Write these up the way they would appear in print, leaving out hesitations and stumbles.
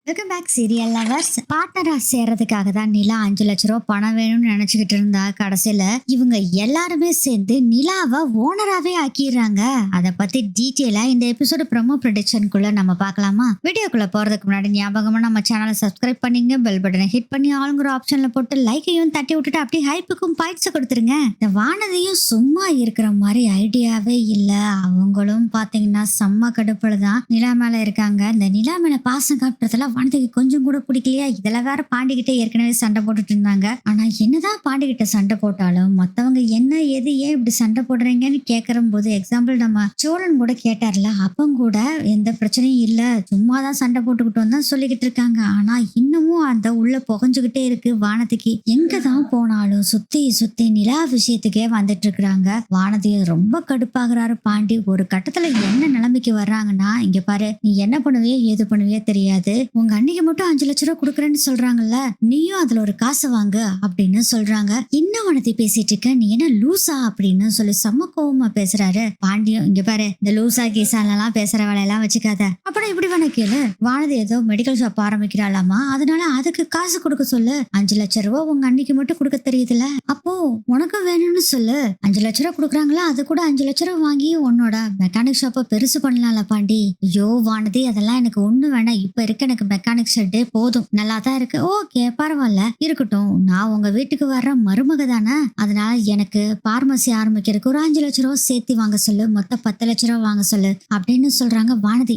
Welcome back serial lovers. பார்ட்னரா சேர்றதுக்காக தான் நிலா 5 லட்சம் ரூபாய் பணம் வேணும்னு நினைச்சுக்கிட்டு இருந்தா. கடைசியில இவங்க எல்லாருமே சேர்ந்து நிலாவை ஓனராவே ஆக்கிடுறாங்க. அதை பத்தி டீட்டெயிலா இந்த எபிசோடு ப்ரோமோ ப்ரெடிக்ஷனுக்குள்ள நம்ம பார்க்கலாமா? வீடியோக்குள்ள போறதுக்கு முன்னாடி ஞாபகமா நம்ம சேனலை சப்ஸ்கிரைப் பண்ணிங்க, பெல் பட்டனை ஹிட் பண்ணி ஆளுங்கிற ஆப்ஷன்ல போட்டு லைக்கையும் தட்டி விட்டுட்டு அப்படியே ஹைப்புக்கும் பாயிண்ட்ஸ் கொடுத்துருங்க. இந்த வானதியும் சும்மா இருக்கிற மாதிரி ஐடியாவே இல்ல. அவங்களும் பாத்தீங்கன்னா செம்ம கடுப்புல தான் நிலா மேல இருக்காங்க. இந்த நிலா மேல பாசம் காட்டுறதுல வானதிக்கு கொஞ்சம் கூட பிடிக்கலையா? இதுல வேற பாண்டிகிட்ட ஏற்கனவே சண்டை போட்டுட்டு இருந்தாங்க. ஆனா என்னதான் பாண்டிகிட்ட சண்டை போட்டாலும் மத்தவங்க என்ன எது ஏன் இப்படி சண்டை போடுறீங்கன்னு கேட்கற போது, எக்ஸாம்பிள் நம்ம சோழன் கூட கேட்டார்ல, அப்பம் கூட எந்த பிரச்சனையும் இல்ல, சும்மாதான் சண்டை போட்டுக்கிட்டோம் தான் சொல்லிக்கிட்டு இருக்காங்க. ஆனா இன்னமும் அந்த உள்ள புகஞ்சுகிட்டே இருக்கு வானதிக்கு. எங்கதான் போனாலும் சுத்தி சுத்தி நிலா விஷயத்துக்கே வந்துட்டு இருக்கிறாங்க. வானதி ரொம்ப கடுப்பாகிறாரு பாண்டி. ஒரு கட்டத்துல என்ன நிலைமைக்கு வர்றாங்கன்னா, இங்க பாரு, நீ என்ன பண்ணுவியோ ஏது பண்ணுவியோ தெரியாது, உங்க அன்னைக்கு மட்டும் 5 லட்சம் ரூபாய் கொடுக்குறேன்னு சொல்றாங்கல்ல, நீயும் அதுல ஒரு காசு வாங்கு அப்படின்னு சொல்றாங்க. இன்னும் வானதி பேசிட்டு இருக்க, நீ என்ன லூசா அப்படின்னு சொல்லி செம்ம கோவமா பேசுறாரு பாண்டியும். இங்க பாரு, இந்த லூசா கீசாலாம் பேசுற வேலையெல்லாம் வச்சுக்காத. அப்புறம் இப்படி வேணா கேளு, வானதி ஏதோ மெடிக்கல் ஷாப் ஆரம்பிக்கிறாளாமா, அதனால அதுக்கு காசு கொடுக்க சொல்லு. 5 லட்சம் ரூபாய் உங்க அன்னைக்கு மட்டும் கொடுக்க தெரியுதுல, அப்போ உனக்கும் வேணும்னு சொல்லு. 5 லட்சம் ரூபாய் கொடுக்குறாங்களா, அது கூட 5 லட்சம் ரூபாய் வாங்கி உன்னோட மெக்கானிக் ஷாப்பை பெருசு பண்ணலாம்ல பாண்டி. ஐயோ வானதி, அதெல்லாம் எனக்கு ஒண்ணு வேணாம். இப்ப இருக்க எனக்கு மெக்கானிக் ஷெட்டே போதும், நல்லா தான் இருக்கு. ஓகே பரவாயில்ல இருக்கட்டும், நான் உங்க வீட்டுக்கு வர்ற மருமக தானே, அதனால எனக்கு பார்மசி ஆரம்பிக்கிறதுக்கு ஒரு 5 லட்சம் ரூபாய் சேர்த்து வாங்க சொல்லு, மொத்தம் 10 லட்சம் ரூபாய் வாங்க சொல்லு அப்படின்னு சொல்றாங்க. வானதி,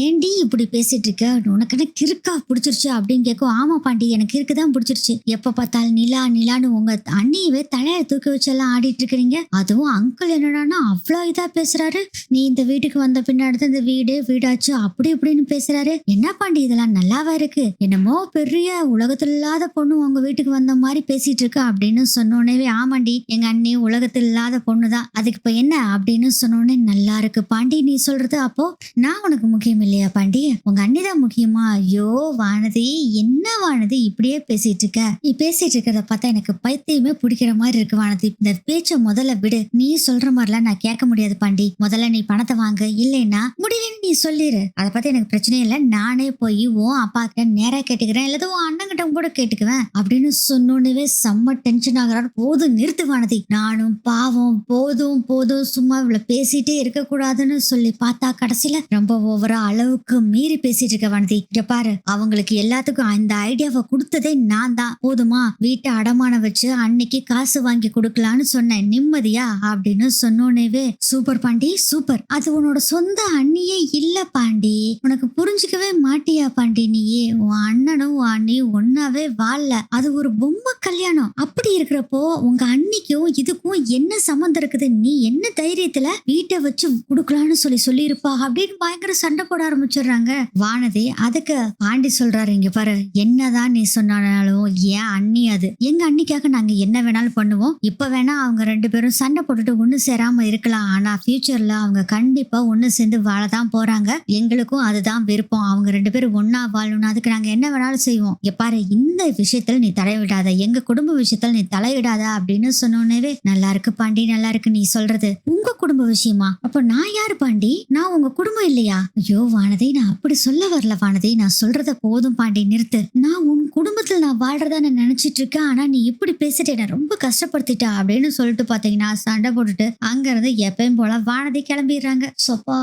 ஏண்டி இப்படி பேசிட்டு இருக்க, உனக்கு என்ன கிறுக்கா பிடிச்சிருச்சு அப்படின்னு கேட்கும். ஆமா பாண்டி, எனக்கு இருக்குதான் பிடிச்சிருச்சு. எப்ப பார்த்தாலும் நிலா நிலான்னு உங்க அண்ணியவே தலையை தூக்கி வச்சு எல்லாம் ஆடிட்டு இருக்கிறீங்க. அதுவும் அங்கிள் என்னடானா அவ்வளவு இதா பேசுறாரு, நீ இந்த வீட்டுக்கு வந்த பின்னாடி இந்த வீடு வீடாச்சு அப்படி இப்படின்னு பேசுறாரு. என்ன பாண்டி இதெல்லாம் நல்லாவா இருக்கு? என்னமோ பெரிய உலகத்துல இல்லாத பொண்ணு உங்க வீட்டுக்கு வந்த மாதிரி பேசிட்டு இருக்கு அப்படின்னு சொன்னோடனே, ஆமாண்டி எங்க அண்ணி உலகத்தில் இல்லாத பொண்ணுதான், அதுக்கு இப்ப என்ன அப்படின்னு சொன்னோடனே, நல்லா இருக்கு பாண்டி நீ சொல்றது, அப்போ நான் உனக்கு முக்கியம் இல்லையா பாண்டி, உங்க அண்ணிதான் முக்கியமா? ஐயோ வானதி, என்ன வானதி இப்படியே பேசிட்டு இருக்க? நீ பேசிட்டு இருக்கிறத பார்த்தா எனக்கு பைத்தியமே பிடிக்கிற மாதிரி இருக்கு வானதி. இந்த பேச்ச முதல்ல விடு, நீ சொல்ற மாதிரிலாம் நான் கேட்க முடியாது பாண்டி. முதல்ல நீ பணத்தை வாங்க, இல்லைன்னா முடியலன்னு நீ சொல்லிரு. அதை பத்தி எனக்கு பிரச்சனை இல்லை, நானே போய் உன் அப்பா கிட்ட நேரா கேட்டுக்கிறேன், இல்லது உன் அண்ணன் கிட்ட கூட கேட்டுக்குவேன் அப்படின்னு சொன்னோன்னே செம்ம டென்ஷன் ஆகிறாரு. போதும் நிறுத்து வானதி, நானும் பாவம், போதும் போதும், சும்மா இவ்வளவு பேசிட்டே இருக்க கூடாதுன்னு சொல்லி பார்த்தா கடைசியில ரொம்ப ஓவரா அளவுக்கு மீறி பேசிட்டு இருக்க வானதி. இங்க பாரு, அவங்களுக்கு எல்லாத்துக்கும் அந்த ஐடியாவை கொடுத்ததே நான் தான், போதுமா? வீட்டை அடமானம் வச்சு அன்னைக்கு காசு வாங்கி கொடுக்கலான்னு சொன்னேன், நிம்மதியா அப்படின்னு சொன்னோன்னே, சூப்பர் பாண்டி சூப்பர், அது உன்னோட சொந்த அண்ணியே இல்ல பாண்டி, உனக்கு புரிஞ்சுக்கவே மாட்டியா பாண்டி? நீயே உன் அண்ணனும் உன் அண்ணியும் ஒன்னாவே வாழல, அது ஒரு பொம்மை கல்யாணம். அப்படி இருக்கிறப்போ உங்க அண்ணிக்கும் இதுக்கும் என்ன சம்மந்தம் இருக்குது? நீ என்ன தைரியத்துல வீட்டை வச்சு குடுக்கலான்னு சொல்லியிருப்பா அப்படின்னு பயங்கர சண்டை போட ஆரம்பிச்சிடுறாங்க. வானதி அதுக்கு பாண்டி சொல்றாரு, இங்க பாரு, என்னதான் நீ சொன்னாலும் ஏன் அண்ணி, அது எங்க அண்ணிக்காக நாங்க என்ன வேணாலும் பண்ணுவோம். இப்ப வேணா அவங்க 2 பேரும் சண்டை போட்டுட்டு ஒண்ணு சேராம இருக்கலாம், ஆனா ஃபியூச்சர்ல அவங்க கண்டிப்பா ஒண்ணு சேர்ந்து வாழதான் போறாங்க. எங்களுக்கும் அதுதான் விருப்பம், அவங்க 2 பேரும் ஒன்னா வாழணும், அதுக்கு நாங்க என்ன வேணாலும் செய்வோம். பாரு, இந்த விஷயத்துல நீ தலையிடாத, எங்க குடும்ப விஷயத்துல நீ தலையிடாத அப்படின்னு சொன்னோன்னே, நல்லா இருக்கு பாண்டி, நல்லா இருக்கு நீ சொல்றது. உங்க குடும்ப விஷயமா? அப்ப நான் யாரு பாண்டி? நான் உங்க குடும்பம் இல்லையா? ஐயோ வானதி, நான் அப்படி சொல்ல வரல வானதி, நான் சொல்றத போதும் பாண்டி நிறுத்து. நான் உன் குடும்பத்துல நான் வாழ்றதா நான் நினைச்சிட்டு இருக்கேன், ஆனா நீ இப்படி பேசிட்டு என்ன ரொம்ப கஷ்டப்படுத்திட்டா அப்படின்னு சொல்லிட்டு பாத்தீங்கன்னா சண்டை போட்டுட்டு அங்க இருந்து எப்பயும் போல வானதி கிளம்பிடுறாங்க. சொப்பா,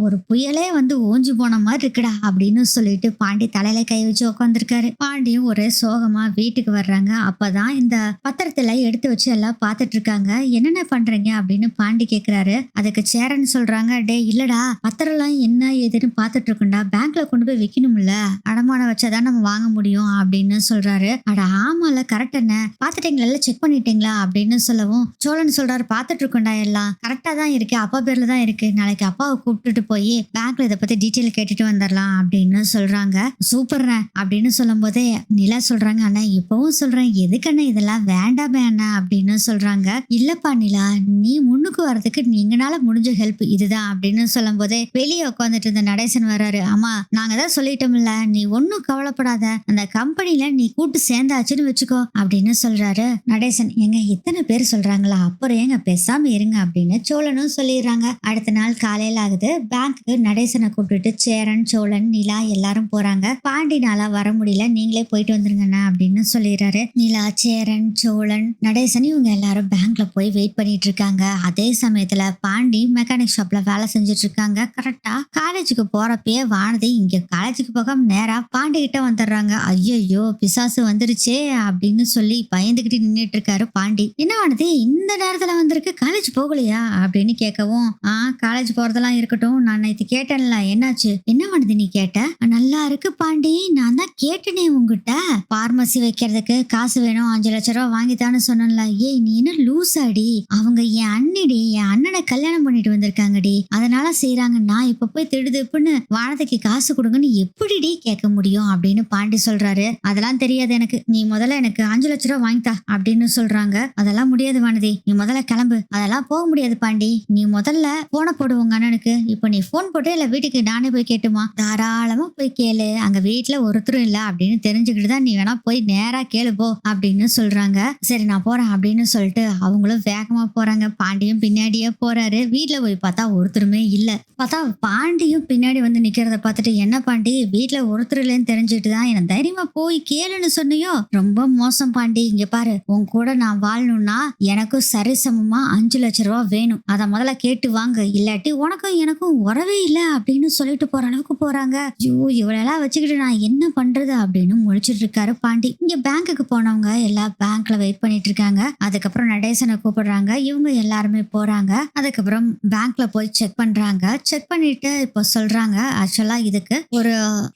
ஒரு புயலே வந்து ஓஞ்சி போன மாதிரி இருக்குடா அப்படின்னு சொல்லிட்டு பாண்டி தலையில கை வச்சு உட்காந்துருக்காரு. பாண்டியும் ஒரே சோகமா வீட்டுக்கு வர்றாங்க. அப்பதான் இந்த பத்திரத்துல எடுத்து வச்சு எல்லாம் பாத்துட்டு இருக்காங்க. என்னென்ன பண்றீங்க அப்படின்னு பாண்டி கேக்குறாரு. அதுக்கு சேரன் சொல்றாங்க, டே இல்லடா, பத்திரம் எல்லாம் என்ன ஏதுன்னு பாத்துட்டு இருக்கோம்டா, பேங்க்ல கொண்டு போய் வைக்கணும்ல, அடமானம் வச்சாதான் நம்ம வாங்க முடியும் அப்படின்னு சொல்றாரு. அட ஆமால, கரெக்ட், என்ன பாத்துட்டீங்களா, எல்லாம் செக் பண்ணிட்டீங்களா அப்படின்னு சொல்லவும், சோழன் சொல்றாரு, பாத்துட்டு இருக்கோம்டா, எல்லாம் கரெக்டா தான் இருக்கு, அப்பா பேர்ல தான் இருக்கு, நாளைக்கு அப்பாவை கூப்பிட்டுட்டு போய் பேங்க்ல இதை பத்தி டீட்டெயில் கேட்டுட்டு வந்துடலாம் அப்படின்னு சொல்றாங்க. சூப்பர்ண்ண அப்படின்னு சொல்லும் சொல்லும் போதே நிலா சொல்றாங்க, அண்ணா இப்பவும் சொல்றேன், எதுக்கு அண்ணா இதெல்லாம் வேண்டாமே அண்ணா அப்படின்னு சொல்றாங்க. இல்லப்பா நிலா, நீ முன்னுக்கு வர்றதுக்கு எங்கனால முடிஞ்ச ஹெல்ப் இதுதான் அப்படின்னு சொல்லும் போதே வெளியே உட்காந்துட்டு இருந்த நடேசன் வர்றாரு. ஆமா, நாங்க தான் சொல்லிட்டோம்ல, நீ ஒன்னும் கவலைப்படாத, அந்த கம்பெனில நீ கூட்டு சேர்ந்தாச்சுன்னு வச்சுக்கோ அப்படின்னு சொல்றாரு. நடேசன், எங்க இத்தனை பேர் சொல்றாங்களா, அப்புறம் ஏங்க பேசாம இருங்க அப்படின்னு சோழனும் சொல்லிடுறாங்க. அடுத்த நாள் காலையில ஆகுது. பேங்க்கு நடேசனை கூப்பிட்டுட்டு சேரன், சோழன், நிலா எல்லாரும் போறாங்க. பாண்டினால வர முடியல, நீங்களே போயிட்டு வந்துருங்கண்ணா அப்படின்னு சொல்லிடுறாரு. நிலா, சேரன், சோழன், நடேசன் இவங்க எல்லாரும் பேங்க்ல போய் வெயிட் பண்ணிட்டு இருக்காங்க. அதே சமயத்துல பாண்டி மெக்கானிக் ஷாப்ல வேலை செஞ்சுட்டு இருக்காங்க. கரெக்டா காலேஜுக்கு போறப்பயே வானதி இங்க காலேஜுக்கு போகாம நேரா பாண்டி கிட்ட வந்துடுறாங்க. ஐயோ பிசாசு வந்துருச்சே அப்படின்னு சொல்லி பயந்துகிட்டு நின்றுட்டு இருக்காரு பாண்டி. என்ன வானதி இந்த நேரத்துல வந்திருக்கு, காலேஜ் போகலையா அப்படின்னு கேட்கவும், காலேஜ் போறதெல்லாம் இருக்கட்டும், நான் நேத்து கேட்டேன்ல, என்னாச்சு? என்ன வானதி நீ கேட்ட? நல்லா இருக்கு பாண்டி, நான் தான் கேட்டனே உங்ககிட்ட, பார்மசி வைக்கிறதுக்கு காசு வேணும், 5 லட்சம் ரூபாய் வாங்கித்தான்னு சொன்னேன்ல. ஏய் நீ என்ன லூசாடி, அவங்க என் அண்ணிடி, என் அண்ணனை கல்யாணம் பண்ணிட்டு வந்திருக்காங்கடி, அதனால செய்யறாங்க. நான் இப்ப போய் திடுதிப்புன்னு வானதிக்கு காசு கொடுங்கன்னு எப்படிடி கேட்க முடியும் அப்படின்னு பாண்டி சொல்றாரு. அதெல்லாம் தெரியாது எனக்கு, நீ முதல்ல எனக்கு 5 லட்சம் ரூபாய் வாங்கித்தா அப்படின்னு சொல்றாங்க. அதெல்லாம் முடியாது வானதி, நீ முதல்ல கிளம்பு. அதெல்லாம் போக முடியாது பாண்டி, நீ முதல்ல போன போடு உங்க அண்ணனுக்கு. இப்ப நீ போன் போட்டு இல்ல வீட்டுக்கு நானே போய் கேட்டுமா? தாராளமா போய் கேளு, அங்க வீட்டுல ஒருத்தரும் இல்ல அப்படின்னு தெரிஞ்சுக்கிட்டு தான் நீ வேணா போய் நேரா கேளு போ அப்படின்னு சொல்றாங்க. சரி நான் போறேன் அப்படின்னு சொல்லிட்டு அவங்களும் வேகமா போறாங்க. பாண்டியும் பின்னாடியே போறாரு. வீட்டுல போய் பார்த்தா ஒருத்தருமே இல்ல. பார்த்தா பாண்டியும் பின்னாடி வந்து நிக்கிறத பார்த்துட்டு, என்ன பாண்டி வீட்டுல ஒருத்தர் இல்லைன்னு தெரிஞ்சுட்டு தான் என்ன தைரியமா போய் கேளுன்னு சொன்னியோ? ரொம்ப மோசம் பாண்டி, இங்க பாரு, உன் கூட நான் வாழணும்னா எனக்கும் சரிசமமா 5 லட்சம் ரூபாய் வேணும், அத முதல்ல கேட்டு வாங்க, இல்லாட்டி உனக்கும் எனக்கும் உறவே இல்ல அப்படின்னு சொல்லிட்டு போற அளவுக்கு போறாங்க. ஐயோ இவளெல்லாம் வச்சுக்கிட்டு நான் என்ன பண்றது அப்படின்னு முழிச்சிட்டு இருக்காரு பாண்டி. இங்க பேங்க்குக்கு போனவங்க எல்லாம் பேங்க்ல வெயிட் பண்ணிட்டு இருக்காங்க. அதுக்கப்புறம் நடேசனை கூப்பிடுறாங்க. இவங்க எல்லாருமே போறாங்க. அதுக்கப்புறம் பேங்க்ல போய் செக் பண்றாங்க. செக் பண்ணிட்டு இப்போ சொல்றாங்க, ஆக்சுவலா இதுக்கு ஒரு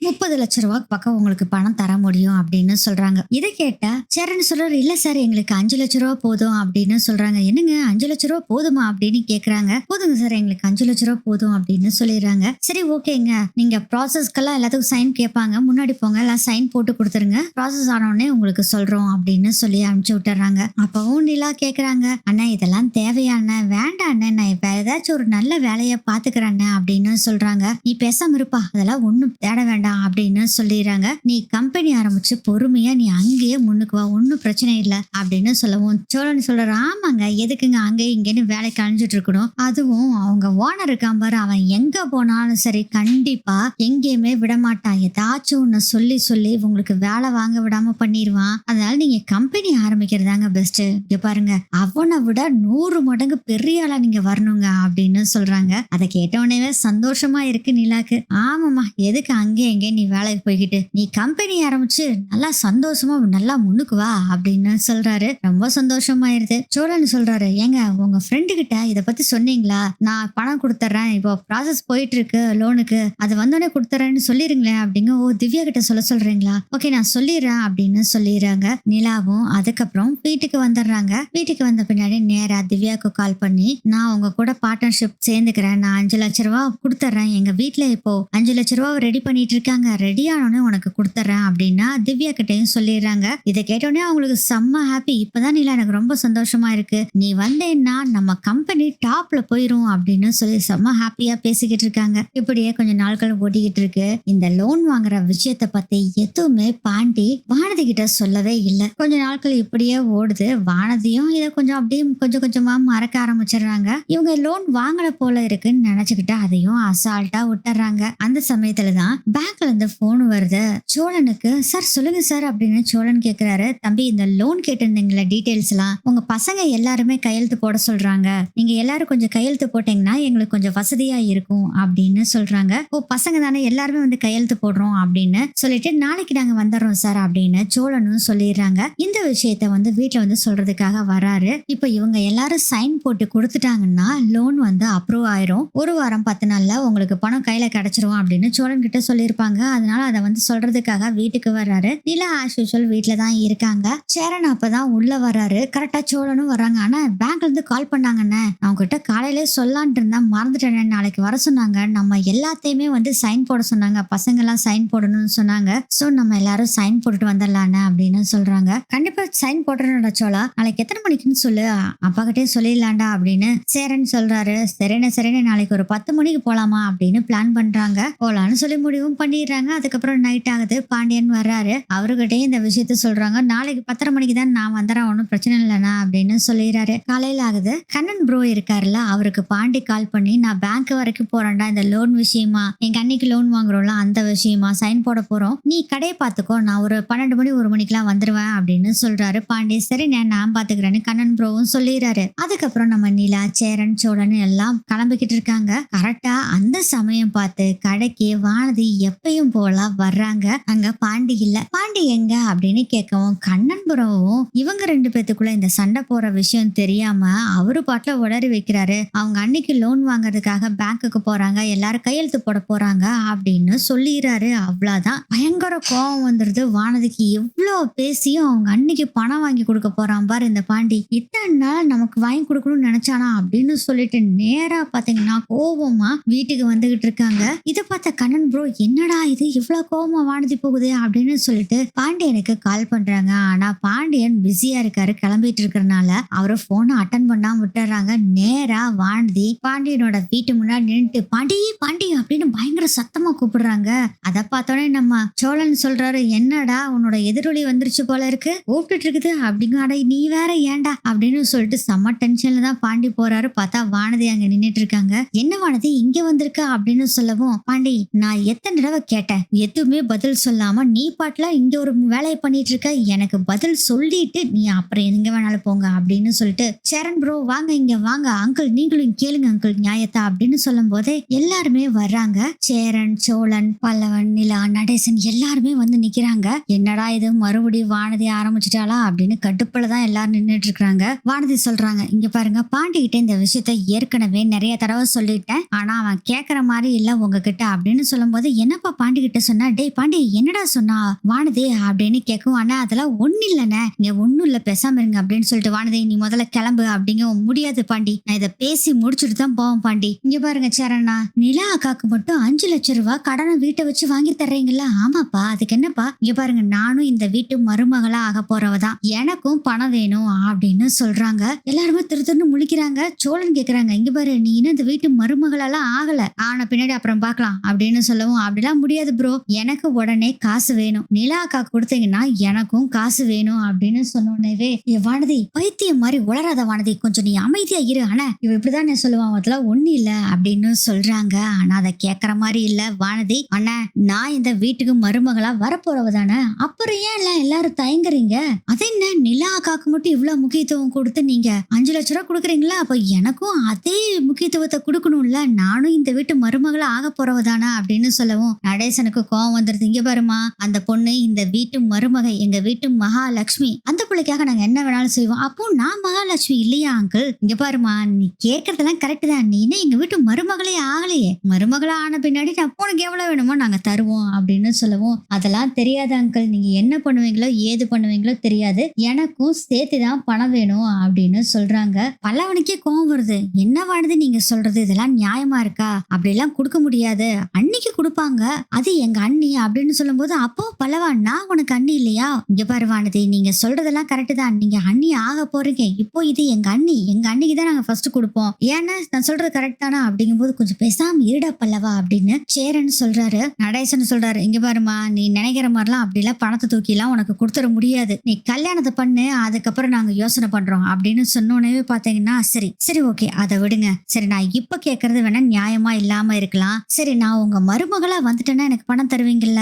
30 லட்சம் ரூபாய் பக்கம் உங்களுக்கு பணம் தர முடியும் அப்படின்னு சொல்றாங்க. இதை கேட்ட சேரன் சொல்றாரு, இல்ல சார் எங்களுக்கு 5 லட்சம் ரூபாய் போதும் அப்படின்னு சொல்றாங்க. என்னங்க 5 லட்சம் ரூபாய் போதுமா அப்படின்னு கேக்குறாங்க. போதுங்க சார், எங்களுக்கு 5 லட்சம் ரூபாய் போதும் அப்படின்னு சொல்லிடுறாங்க. சரி ஓகேங்க, நீங்க ப்ராசஸ்க்கெல்லாம் எல்லாத்துக்கும் சைன் கேட்பாங்க, முன்னாடி போங்க, எல்லாம் சைன் போட்டு கொடுத்துருங்க, ப்ராசஸ் ஆனோடனே உங்களுக்கு சொல்றோம் அப்படின்னு சொல்லி அனுப்பிச்சு விட்டுறாங்க. அப்பவும் நிலா கேக்குறாங்க, அண்ணா இதெல்லாம் தேவையான வேண்டாம் அண்ணா, நான் இப்ப ஏதாச்சும் ஒரு நல்ல வேலையை பாத்துக்கிறேன் அப்படின்னு சொல்றாங்க. நீ பேசாம இருப்பா, அதெல்லாம் ஒண்ணும் தேட வேண்டாம் அப்படின்னு சொல்லிடுறாங்க. நீ கம்பெனி ஆரம்பிச்சு பொறுமையா நீ அங்கேயே முன்னுக்கு வா, ஒன்னும் பிரச்சனை இல்லை அப்படின்னு சொல்லவும் சோழன் சொல்றாரு, ஆமாங்க எதுக்குங்க அங்கே இங்கேன்னு வேலைக்கு அழிஞ்சிட்டு இருக்கணும், அதுவும் அவங்க ஓனர் இருக்கான் பாரு, அவன் எங்க போனாலும் சரி கண்டிப்பா எங்கேயுமே விடமாட்டான், ஏதாச்சும் ஒன்னு சொல்லி சொல்லி உங்களுக்கு வேலை வாங்க விடாம பண்ணிடுவான், அதனால நீங்க கம்பெனி ஆரம்பிக்கிறதாங்க பெஸ்ட், இங்க பாருங்க அவனை விட 100 மடங்கு பெரிய ஆளா நீங்க வரணுங்க அப்படின்னு சொல்றாங்க. அதை கேட்டவனே சந்தோஷமா இருக்கு நிலாக்கு. ஆமாமா எதுக்கு அங்கே எங்கே நீ வேலைக்கு போய்கிட்டு, நீ கம்பெனி ஆரம்பிச்சு நல்லா சந்தோஷமா நல்லா முன்னுக்கு வா அப்படின்னு சொல்றாரு. ரொம்ப சந்தோஷமாயிருது. சோழன் சொல்றாரு, ஏங்க உங்க ஃப்ரெண்டு கிட்ட இத பத்தி சொன்னீங்களா, நான் பணம் கொடுத்துறேன், இப்போ ப்ராசஸ் போயிட்டு இருக்கு லோனுக்கு, அது வந்தோடனே கொடுத்துறேன்னு சொல்லிருங்களேன் அப்படிங்க. ஓ திவ்யா கிட்ட சொல்றீங்களா, ஓகே நான் சொல்லிடுறேன் அப்படின்னு சொல்லிடுறாங்க. நிலாவும் அதுக்கப்புறம் வீட்டுக்கு வந்துடுறாங்க. வீட்டுக்கு வந்த பின்னாடி நேரா திவ்யாவுக்கு கால் பண்ணி, நான் உங்க கூட பார்ட்னர்ஷிப் சேர்ந்துக்கிறேன், நான் 5 லட்சம் ரூபாய் கொடுத்துறேன், எங்க வீட்டுல இப்போ 5 லட்சம் ரூபாய் ரெடி பண்ணிட்டு இருக்காங்க, ரெடி ஆனோடனே உனக்கு கொடுத்துறேன் அப்படின்னா திவ்யா கிட்டையும் சொல்லிடுறாங்க. இதை கேட்டோடனே அவங்களுக்கு செம்ம ஹாப்பி. இப்பதான் நிலா எனக்கு ரொம்ப சந்தோஷமா இருக்கு, நீ வந்தேன்னா நம்ம கம்பெனி டாப்ல போயிரும் அப்படின்னு சொல்லி செம்ம ஹாப்பியா பேசிக்கிட்டு இருக்காங்க. இப்படியே கொஞ்சம் நாட்கள் ஓட்டிக்கிட்டு இருக்கு. இந்த லோன் வாங்குற விஷயத்த பத்தி எதுவுமே பாண்டி வானதி கிட்ட சொல்லவே இல்லை. கொஞ்ச நாட்கள் இப்படியே ஓடுது. வானதியும் இதை கொஞ்சம் அப்படியே கொஞ்சம் கொஞ்சமா மறக்க ஆரம்பிச்சிடுறாங்க. இவங்க லோன் வாங்கல போல இருக்குன்னு நினைச்சுக்கிட்டு அதையும் அசால்ட்டா விட்டுறாங்க. அந்த சமயத்துலதான் பேங்க்ல இருந்து போன் வருது. சோழனுக்கு, சார் சொல்லுங்க சார் அப்படின்னு சோழன் கேக்குறாரு. தம்பி இந்த லோன் கேட்டிருந்தீங்களா டீடைல்ஸ் எல்லாம் உங்க பசங்க எல்லாருமே கையெழுத்து போட சொல்றாங்க, நீங்க எல்லாரும் கொஞ்சம் கையெழுத்து போட்டீங்கன்னா எங்களுக்கு கொஞ்சம் வசதியா இருக்கும் அப்படின்னு சொல்றாங்க. ஓ பசங்க தானே, எல்லாருமே வந்து கையெழுத்து போடுறோம் அப்படின்னு சொல்லிட்டு நாளைக்கு நாங்க வந்துடுறோம் சார் அப்படின்னு சோழனும் சொல்லிடுறாங்க. இந்த விஷயத்த வந்து வீட்டுல வந்து சொல்றதுக்காக வராரு. இப்ப இவங்க எல்லாரும் சைன் போட்டு கொடுத்துட்டாங்கன்னா லோன் வந்து அப்ரூவ் ஆயிரும், 1 வாரம் 10 நாள்ல உங்களுக்கு பணம் கையில கிடைச்சிரும் அப்படின்னு சோழன் கிட்ட சொல்லியிருப்பாங்க. அதனால அதை வந்து சொல்றதுக்காக வீட்டுக்கு வர்றாரு. நிலா ஆஸ் யூசுவல் வீட்டுல தான் இருக்காங்க. சேரன் அப்பதான் உள்ள வர்றாரு. கரெக்டா சோழனும் வர்றாங்க. ஆனா பேங்க்ல இருந்து கால் பண்ணாங்கன்னு அவங்க கிட்ட காலையிலே சொல்லான் இருந்தா மறந்துட்டேன், நாளைக்கு வர சொன்னாங்க, நம்ம எல்லாத்தையுமே வந்து சைன் போட சொன்னாங்க, பசங்க எல்லாம் சைன் போடணும்னு சொன்னாங்க. சோ மட்டும் நம்ம எல்லாரும் சைன் போட்டுட்டு வந்துடலான்னு அப்படின்னு சொல்றாங்க. கண்டிப்பா சைன் போட்டுறோம்டா சோலா, நாளைக்கு எத்தனை மணிக்குன்னு சொல்லு, அப்பா கிட்டே சொல்லிடலாண்டா அப்படின்னு சேரன் சொல்றாரு. சரின்னு நாளைக்கு ஒரு 10 மணிக்கு போலாமா அப்படின்னு பிளான் பண்றாங்க. போலான்னு சொல்லி முடிவும் பண்ணிடுறாங்க. அதுக்கப்புறம் நைட் ஆகுது. பாண்டியன் வர்றாரு. அவர்கிட்டயே இந்த விஷயத்த சொல்றாங்க. நாளைக்கு 10:30 மணிக்கு தான் நான் வந்துடுறேன், ஒன்றும் பிரச்சனை இல்லைண்ணா அப்படின்னு சொல்லிடுறாரு. காலையில ஆகுது. கண்ணன் ப்ரோ இருக்காருல்ல, அவருக்கு பாண்டி கால் பண்ணி நான் பேங்க் வரைக்கும் போறேன்டா, இந்த லோன் விஷயமா, எங்க அன்னைக்கு லோன் வாங்குறோம்ல அந்த விஷயமா சைன் போட போறோம், நீ கடையை பாத்துக்கோ, நான் ஒரு 12 மணி 1 மணிக்கெல்லாம் வந்துருவேன் அப்படின்னு சொல்றாரு பாண்டி. சரி நான் பாத்துக்கிறேன்னு கண்ணன் ப்ரோவும் சொல்லிடுறாரு. அதுக்கப்புறம் நம்ம நிலா, சேரன், சோழன் எல்லாம் கிளம்பிக்கிட்டு இருக்காங்க. கரெக்டா அந்த சமயம் பார்த்து கடைக்கு வானதி எப்பயும் போல வர்றாங்க. அங்க பாண்டி இல்ல. பாண்டி எங்க அப்படின்னு கேட்கவும் கண்ணன் ப்ரோவும் இவங்க 2 பேத்துக்குள்ள இந்த சண்டை போற விஷயம் தெரியாம அவரு பாட்டுல உளறி வைக்கிறாரு. அவங்க அன்னைக்கு லோன் வாங்குறதுக்காக பேங்க்குக்கு போறாங்க, எல்லாரும் கையெழுத்து போட போறாங்க அப்படின்னு சொல்லிடுறாரு. அவ்வளவுதான். பயங்கர கோபம் வந்துருது வானதிக்கு. எவ்வளவு பேசியும் அவங்க அன்னைக்கு பணம் வாங்கி கொடுக்க போறான் பாரு இந்த பாண்டி, இத்தனை நாள் நமக்கு வாங்கி கொடுக்கணும்னு நினைச்சானா அப்படின்னு சொல்லிட்டு நேரா பாத்தீங்கன்னா கோபமா வீட்டுக்கு வந்துகிட்டு இருக்காங்க. இதை பார்த்த கண்ணன் ப்ரோ என்னடா இது இவ்வளவு கோபமா வானதி போகுது அப்படின்னு சொல்லிட்டு பாண்டியனுக்கு கால் பண்றாங்க. ஆனா பாண்டியன் பிஸியா இருக்காரு, கிளம்பிட்டு இருக்கறனால அவரு போனை அட்டன் பண்ணாம விட்டுறாங்க. நேரா வானதி பாண்டியனோட வீட்டு முன்னாடி நின்னுட்டு பாண்டி பாண்டி அப்படின்னு பயங்கர சத்தமா கூப்பிடுறாங்க. அதை பார்த்தோன்னே நம்ம சோழன் சொல்றாரு, என்னடா உன்னோட எதிரொலி வந்துருச்சு போல இருக்கு, கூப்பிட்டு இருக்குது அப்படிங்க. அட நீ வேற ஏன்டா அப்படின்னு சொல்லிட்டு செம்ம டென்ஷன்ல தான் பாண்டி போறாரு. பார்த்தா வானதி அங்க நின்னுட்டு இருக்காங்க. என்ன வானதி இங்க வந்திருக்கா அப்படின்னு சொல்லவும், பாண்டி நான் எத்தனை தடவை கேட்டேன், எதுவுமே பதில் சொல்லாம நீ பாட்டுல இங்க ஒரு வேலையை பண்ணிட்டு இருக்க, எனக்கு பதில் சொல்லிட்டு நீ அப்புறம் எங்க வேணாலும் போங்க அப்படின்னு சொல்லிட்டு, சேரன் ப்ரோ வாங்க இங்க வாங்க அங்கிள், நீங்களும் கேளுங்க அங்கிள் நியாயத்தா அப்படின்னு சொல்லும் போதே எல்லாருமே வர்றாங்க. சேரன், சோழன், பல்லவன், நிலா, நடேசன் எல்லாருமே வந்து நிக்கிறாங்க. என்னடா இது மறுபடியும் வானதி ஆரம்பிச்சிட்டாளா அப்படின்னு கடுப்புலதான் எல்லாரும் நின்றுட்டு இருக்காங்க. வானதி சொல்றாங்க, இங்க பாருங்க பாண்டி கிட்ட இந்த விஷயத்த ஏற்கனவே நிறைய தடவை சொல்லிட்டேன், ஆனா அவன் கேக்குற மாதிரி இல்ல உங்ககிட்ட அப்படின்னு சொல்லும் போது, என்னப்பா பாண்டி கிட்ட சொன்னா, டேய் பாண்டி என்னடா சொன்னா வானதி அப்படின்னு கேட்கும். ஆனா அதெல்லாம் ஒண்ணு இல்லைண்ணே, நீங்க ஒண்ணும் இல்ல பேசாம இருங்க அப்படின்னு சொல்லிட்டு, வானதி நீ முதல்ல கிளம்பு அப்படிங்க. முடியாது பாண்டி, நான் இதை பேசி முடிச்சுட்டு தான் போவோம் பாண்டி. இங்க பாருங்க சரணா, நிலா அக்காக்கு மட்டும் 5 லட்சம் ரூபாய் கடனை வீட்டை வச்சு வாங்கி தர்றீங்களா? ஆமாப்பா, அதுக்கு என்னப்பா? இங்க பாருங்க நானும் இந்த வீட்டு மருமகளா ஆக போறவதான், எனக்கும் பணம் வேணும் அப்படின்னு சொல்றாங்க. எல்லாருமே திருன்னு முழிக்கிறாங்க. சோழன் கேக்குறாங்க, இங்க பாரு நீ இன்னும் இந்த வீட்டு மருமகளெல்லாம் ஆகல, ஆன பின்னாடி அப்புறம் பாக்கலாம் அப்படின்னு சொல்லவும், அப்படிலாம் முடியாது ப்ரோ, எனக்கு உடனே காசு வேணும், நிலா அக்கா கொடுத்தீங்கன்னா எனக்கும் காசு வேணும் அப்படின்னு சொன்னோன்னே, வானதி பைத்தியம் மாதிரி உளராத வானதி, கொஞ்சம் நீ அமைதியா இரு, ஆனா இவ இப்படிதான் சொல்லுவான், அதெல்லாம் ஒண்ணு இல்ல அப்படின்னு சொல்றாங்க. ஆனா அதை கேக்குற மாதிரி இல்ல வானதி. அண்ணா நான் இந்த வீட்டுக்கு மருமகளா வரப்போறவ தானே, அப்புறம் ஏன் எல்லாரும் தயங்குறீங்க? அது என்ன நிலா அக்காக்கு மட்டும் இவ்வளவு முக்கியத்துவம் கொடுத்து நீங்க 5 லட்சம் ரூபாய் கொடுக்குறீங்களா, அப்ப எனக்கும் அதே முக்கியத்துவத்தை கொடுக்கணும்ல, நானும் இந்த வீட்டு மருமகளா ஆக போறவ தானே அப்படின்னு சொல்லவும், நடேசனுக்கு கோவம் வந்துருது. இங்க பாருமா, அந்த பொண்ணு இந்த வீட்டு மருமகை, எங்க வீட்டு மகாலட்சுமி, அந்த பிள்ளைக்காக நாங்க என்ன வேணாலும் செய்வோம். அப்போ நான் மகாலட்சுமி இல்லையா அங்கிள்? இங்க பாருமா, நீ கேக்குறதெல்லாம் கரெக்ட் தான், நீ என்ன எங்க வீட்டு மருமகளே ஆகலையே, மருமகளா ஆன பின்னாடி உனக்கு எவ்வளவு வேணுமோ நாங்க தருவோம் அப்படின்னு சொல்லவும், அதெல்லாம் தெரியாது அங்கிள், நீங்க என்ன பண்ணுவீங்களோ ஏது பண்ணுவீங்களோ தெரியாது, எனக்கும் சேர்த்துதான் பணம் வேணும் அப்படின்னு சொல்றாங்க. பல்லவனுக்கே கோவம் வருது. என்ன வானது நீங்க சொல்றது, இதெல்லாம் நியாயமா இருக்கா? அப்படி எல்லாம் கொடுக்க முடியாது, அன்னைக்கு கொடுப்பாங்க, அது எங்க அண்ணி அப்படின்னு சொல்லும் போது, அப்போ பல்லவா நான் உனக்கு அண்ணி இல்லையா? இங்க பாரு வானதி, நீங்க சொல்றதெல்லாம் கரெக்ட் தான், நீங்க அண்ணி ஆக போறீங்க, இப்போ இது எங்க அண்ணி, எங்க அண்ணிக்கு தான் நாங்க ஃபர்ஸ்ட் கொடுப்போம், ஏன்னா நான் சொல்றது கரெக்ட் தானா அப்படிங்கும் போது, கொஞ்சம் பேசாம இருடா பல்லவா அப்படின்னு சேரன் சொல்றாரு. நடேசன் சொல்றாரு, இங்க பாருமா, நீ நினைக்கிற மாதிரிலாம் அப்படிலாம் பணத்தை தூக்கிலாம் உனக்கு கொடுத்துட முடியாது, நீ கல்யாணத்தை பண்ணு, அதுக்கப்புறம் நாங்க யோசனை பண்றோம் அப்படின்னு சொன்னோன்னே பாத்தீங்கன்னா, சரி சரி ஓகே அதை விடுங்க, சரி நான் இப்ப கேக்குறது வேணா நியாயமா இல்லாம இருக்கலாம், சரி நான் உங்க மருமகளா வந்துட்டேன்னா எனக்கு பணம் தருவீங்கல்ல,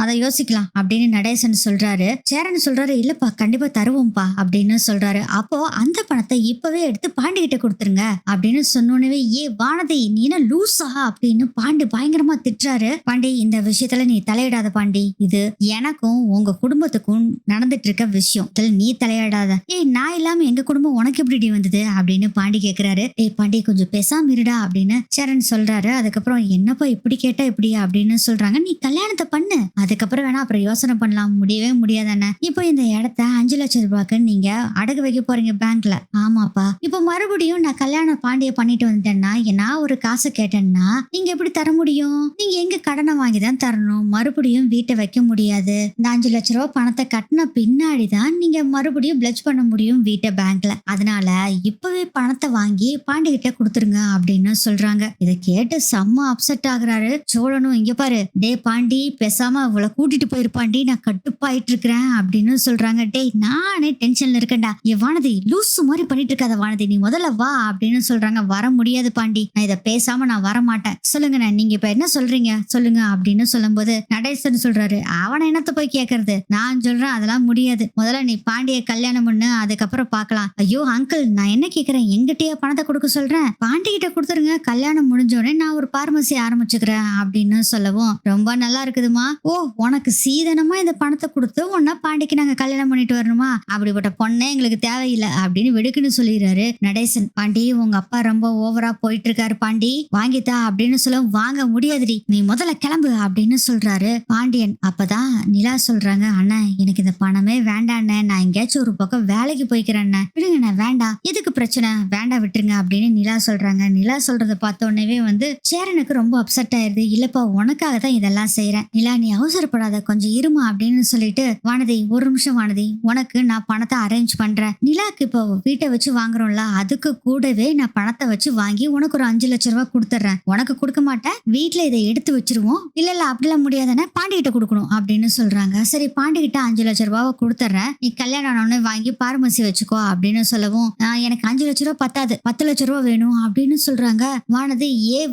அதை யோசிக்கலாம் அப்படின்னு நடேசன் சொல்றாரு. சேரன் சொல்றாரு, இல்லப்பா கண்டிப்பா தருவோம்ப்பா அப்படின்னு சொல்றாரு. அப்போ அந்த பணத்தை இப்பவே எடுத்து பாண்டி கிட்ட கொடுத்துருங்க அப்படின்னு சொன்னோன்னே, ஏ வானதி நீ என்ன லூசா அப்படின்னு பாண்டி பயங்கரமா திட்டுறாரு. பாண்டி இந்த விஷயத்துல நீ தலையிடாத பாண்டி, இது எனக்கும் உங்க குடும்பத்துக்கும் நடந்துட்டு இருக்க விஷயம், நீ தலையிடாத. நான் இல்லாம எங்க குடும்பம் உனக்கு எப்படி வந்தது அப்படின்னு பாண்டி கேக்குறாரு. பாண்டி கொஞ்சம் பேசாம இருடா அப்படின்னு சேரன் சொல்றாரு. அதுக்கப்புறம் என்னப்பா இப்படி கேட்டா இப்படி அப்படின்னு சொல்றாங்க, நீ கல்யாணத்தை பண்ணு, அதுக்கப்புறம் வேணா அப்புறம் யோசனை பண்ணலாம், முடியவே முடியாதானே, இப்போ இந்த இடத்த 5 லட்சம் ரூபாய்க்கு நீங்க அடகு வைக்க போறீங்க பேங்க்ல. ஆமாப்பா, இப்போ மறுபடியும் நான் கல்யாணம் பாண்டிய பண்ணிட்டு வந்துட்டேன்னா, நான் ஒரு காசை கேட்டேன்னா நீங்க எப்படி தர முடியும்? நீங்க எங்க கடனை வாங்கிதான் தரணும், மறுபடியும் வீட்டை வைக்க முடியாது. இந்த 5 லட்சம் ரூபாய் பணத்தை கட்டின பின்னாடிதான் நீங்க மறுபடியும் பிளட்ஜ் பண்ண முடியும் வீட்டை பேங்க்ல. அதனால இப்பவே பணத்தை வாங்கி பாண்டி கிட்ட கொடுத்துருங்க அப்படின்னு சொல்றாங்க. இதை கேட்டு செம்ம அப்செட் ஆகுறாரு சோழனும். இங்க பாரு டே பாண்டி, பேசாம அவளை கூட்டிட்டு போயிருப்பாண்டி, நான் கட்டுப்பாயிட்டு இருக்கிறேன் அப்படின்னு சொல்றாங்க. டேய் நானே டென்ஷன்ல இருக்கேன்டா, வானதி லூசு மாதிரி பண்ணிட்டு இருக்காத வானதி, நீ முதல்ல வா அப்படின்னு சொல்றாங்க. வர முடியாது பாண்டி, நான் இதை பேசாம நான் வர மாட்டேன். சொல்லுங்க நீங்க இப்ப என்ன சொல்றீங்க சொல்லுங்க அப்படின்னு சொல்லும்போது நடேசன் சொல்றாரு, அவனை என்னத்த போய் கேக்குறது, நான் சொல்றேன் அதெல்லாம் முடியாது. முதல்ல நீ பாண்டிய கல்யாணம் பண்ணு, அதுக்கப்புறம் பாக்கலாம். ஐயோ அங்கிள், நான் என்ன கேக்குறேன், எங்கிட்டயே பணத்தை கொடுக்க சொல்றேன், பாண்டி கிட்ட கொடுத்துருங்க, கல்யாணம் முடிஞ்சோடனே நான் ஒரு பார்மசி ஆரம்பிச்சுக்கிறேன் அப்படின்னு சொல்லவும், ரொம்ப நல்லா இருக்குதுமா. ஓ, உனக்கு சீதனமா இந்த பணத்தை கொடுத்து உன்ன பாண்டிக்கு நாங்க கல்யாணம் பண்ணிட்டு வரணுமா, அப்படிப்பட்ட பொண்ணே எங்களுக்கு தேவையில்லை அப்படின்னு வெடுக்குன்னு சொல்லிடுறாரு நடேசன். பாண்டி உங்க அப்பா ரொம்ப ஓவரா போயிட்டு இருக்காரு பாண்டி, வாங்கித்தா அப்படின்னு சொல்ல, வாங்க முடியாதுடி, நீ முதல்ல கிளம்பு அப்படின்னு சொல்றாரு பாண்டியன். அப்பதான் நிலா சொல்றாங்க, அண்ணா எனக்கு இந்த பணமே வேண்டாண்ணே, நான் எங்கேயாச்சும் ஒரு பக்கம் வேலைக்கு போய்க்கிறேன், விடுங்கண்ணே, வேண்டாம், எதுக்கு பிரச்சனை, வேண்டாம் விட்டுருங்க அப்படின்னு நிலா சொல்றாங்க. நிலா சொல்றத பார்த்த உடனே சேரனுக்கு ரொம்ப அப்செட் ஆயிருது. இல்லப்பா உனக்காக தான் இதெல்லாம் செய்யறேன் நிலா, நீ அவசரப்படாத, கொஞ்சம் இருமா அப்படின்னு சொல்லிட்டு, வானதி ஒரு நிமிஷம் வானதி, உனக்கு நான் பணத்தை அரேஞ்ச் பண்றேன். நிலாக்கு இப்போ வீட்டை வச்சு வாங்குறோம்ல, அதுக்கு கூடவே நான் பணத்தை வச்சு வாங்கி உனக்கு ஒரு 5 லட்சம் ரூபாய் கொடுத்துட்றேன். உனக்கு கொடுக்க மாட்டேன், வீட்டுல இதை எடுத்து வச்சிருவோம். இல்ல அப்படிலாம் முடியாதானே, பாண்டி கிட்ட கொடுக்கணும் அப்படின்னு சொல்றாங்க. சரி பாண்டி கிட்ட 5 லட்சம் ரூபாவை கொடுத்துட்றேன், நீ கல்யாணம் ஆனோன்னு வாங்கி பார்மசி வச்சுக்கோ அப்படின்னு சொல்லவும், எனக்கு 5 லட்சம் ரூபாய் பத்தாது, 10 லட்சம் ரூபாய் வேணும் அப்படின்னு சொல்றாங்க. வானதி,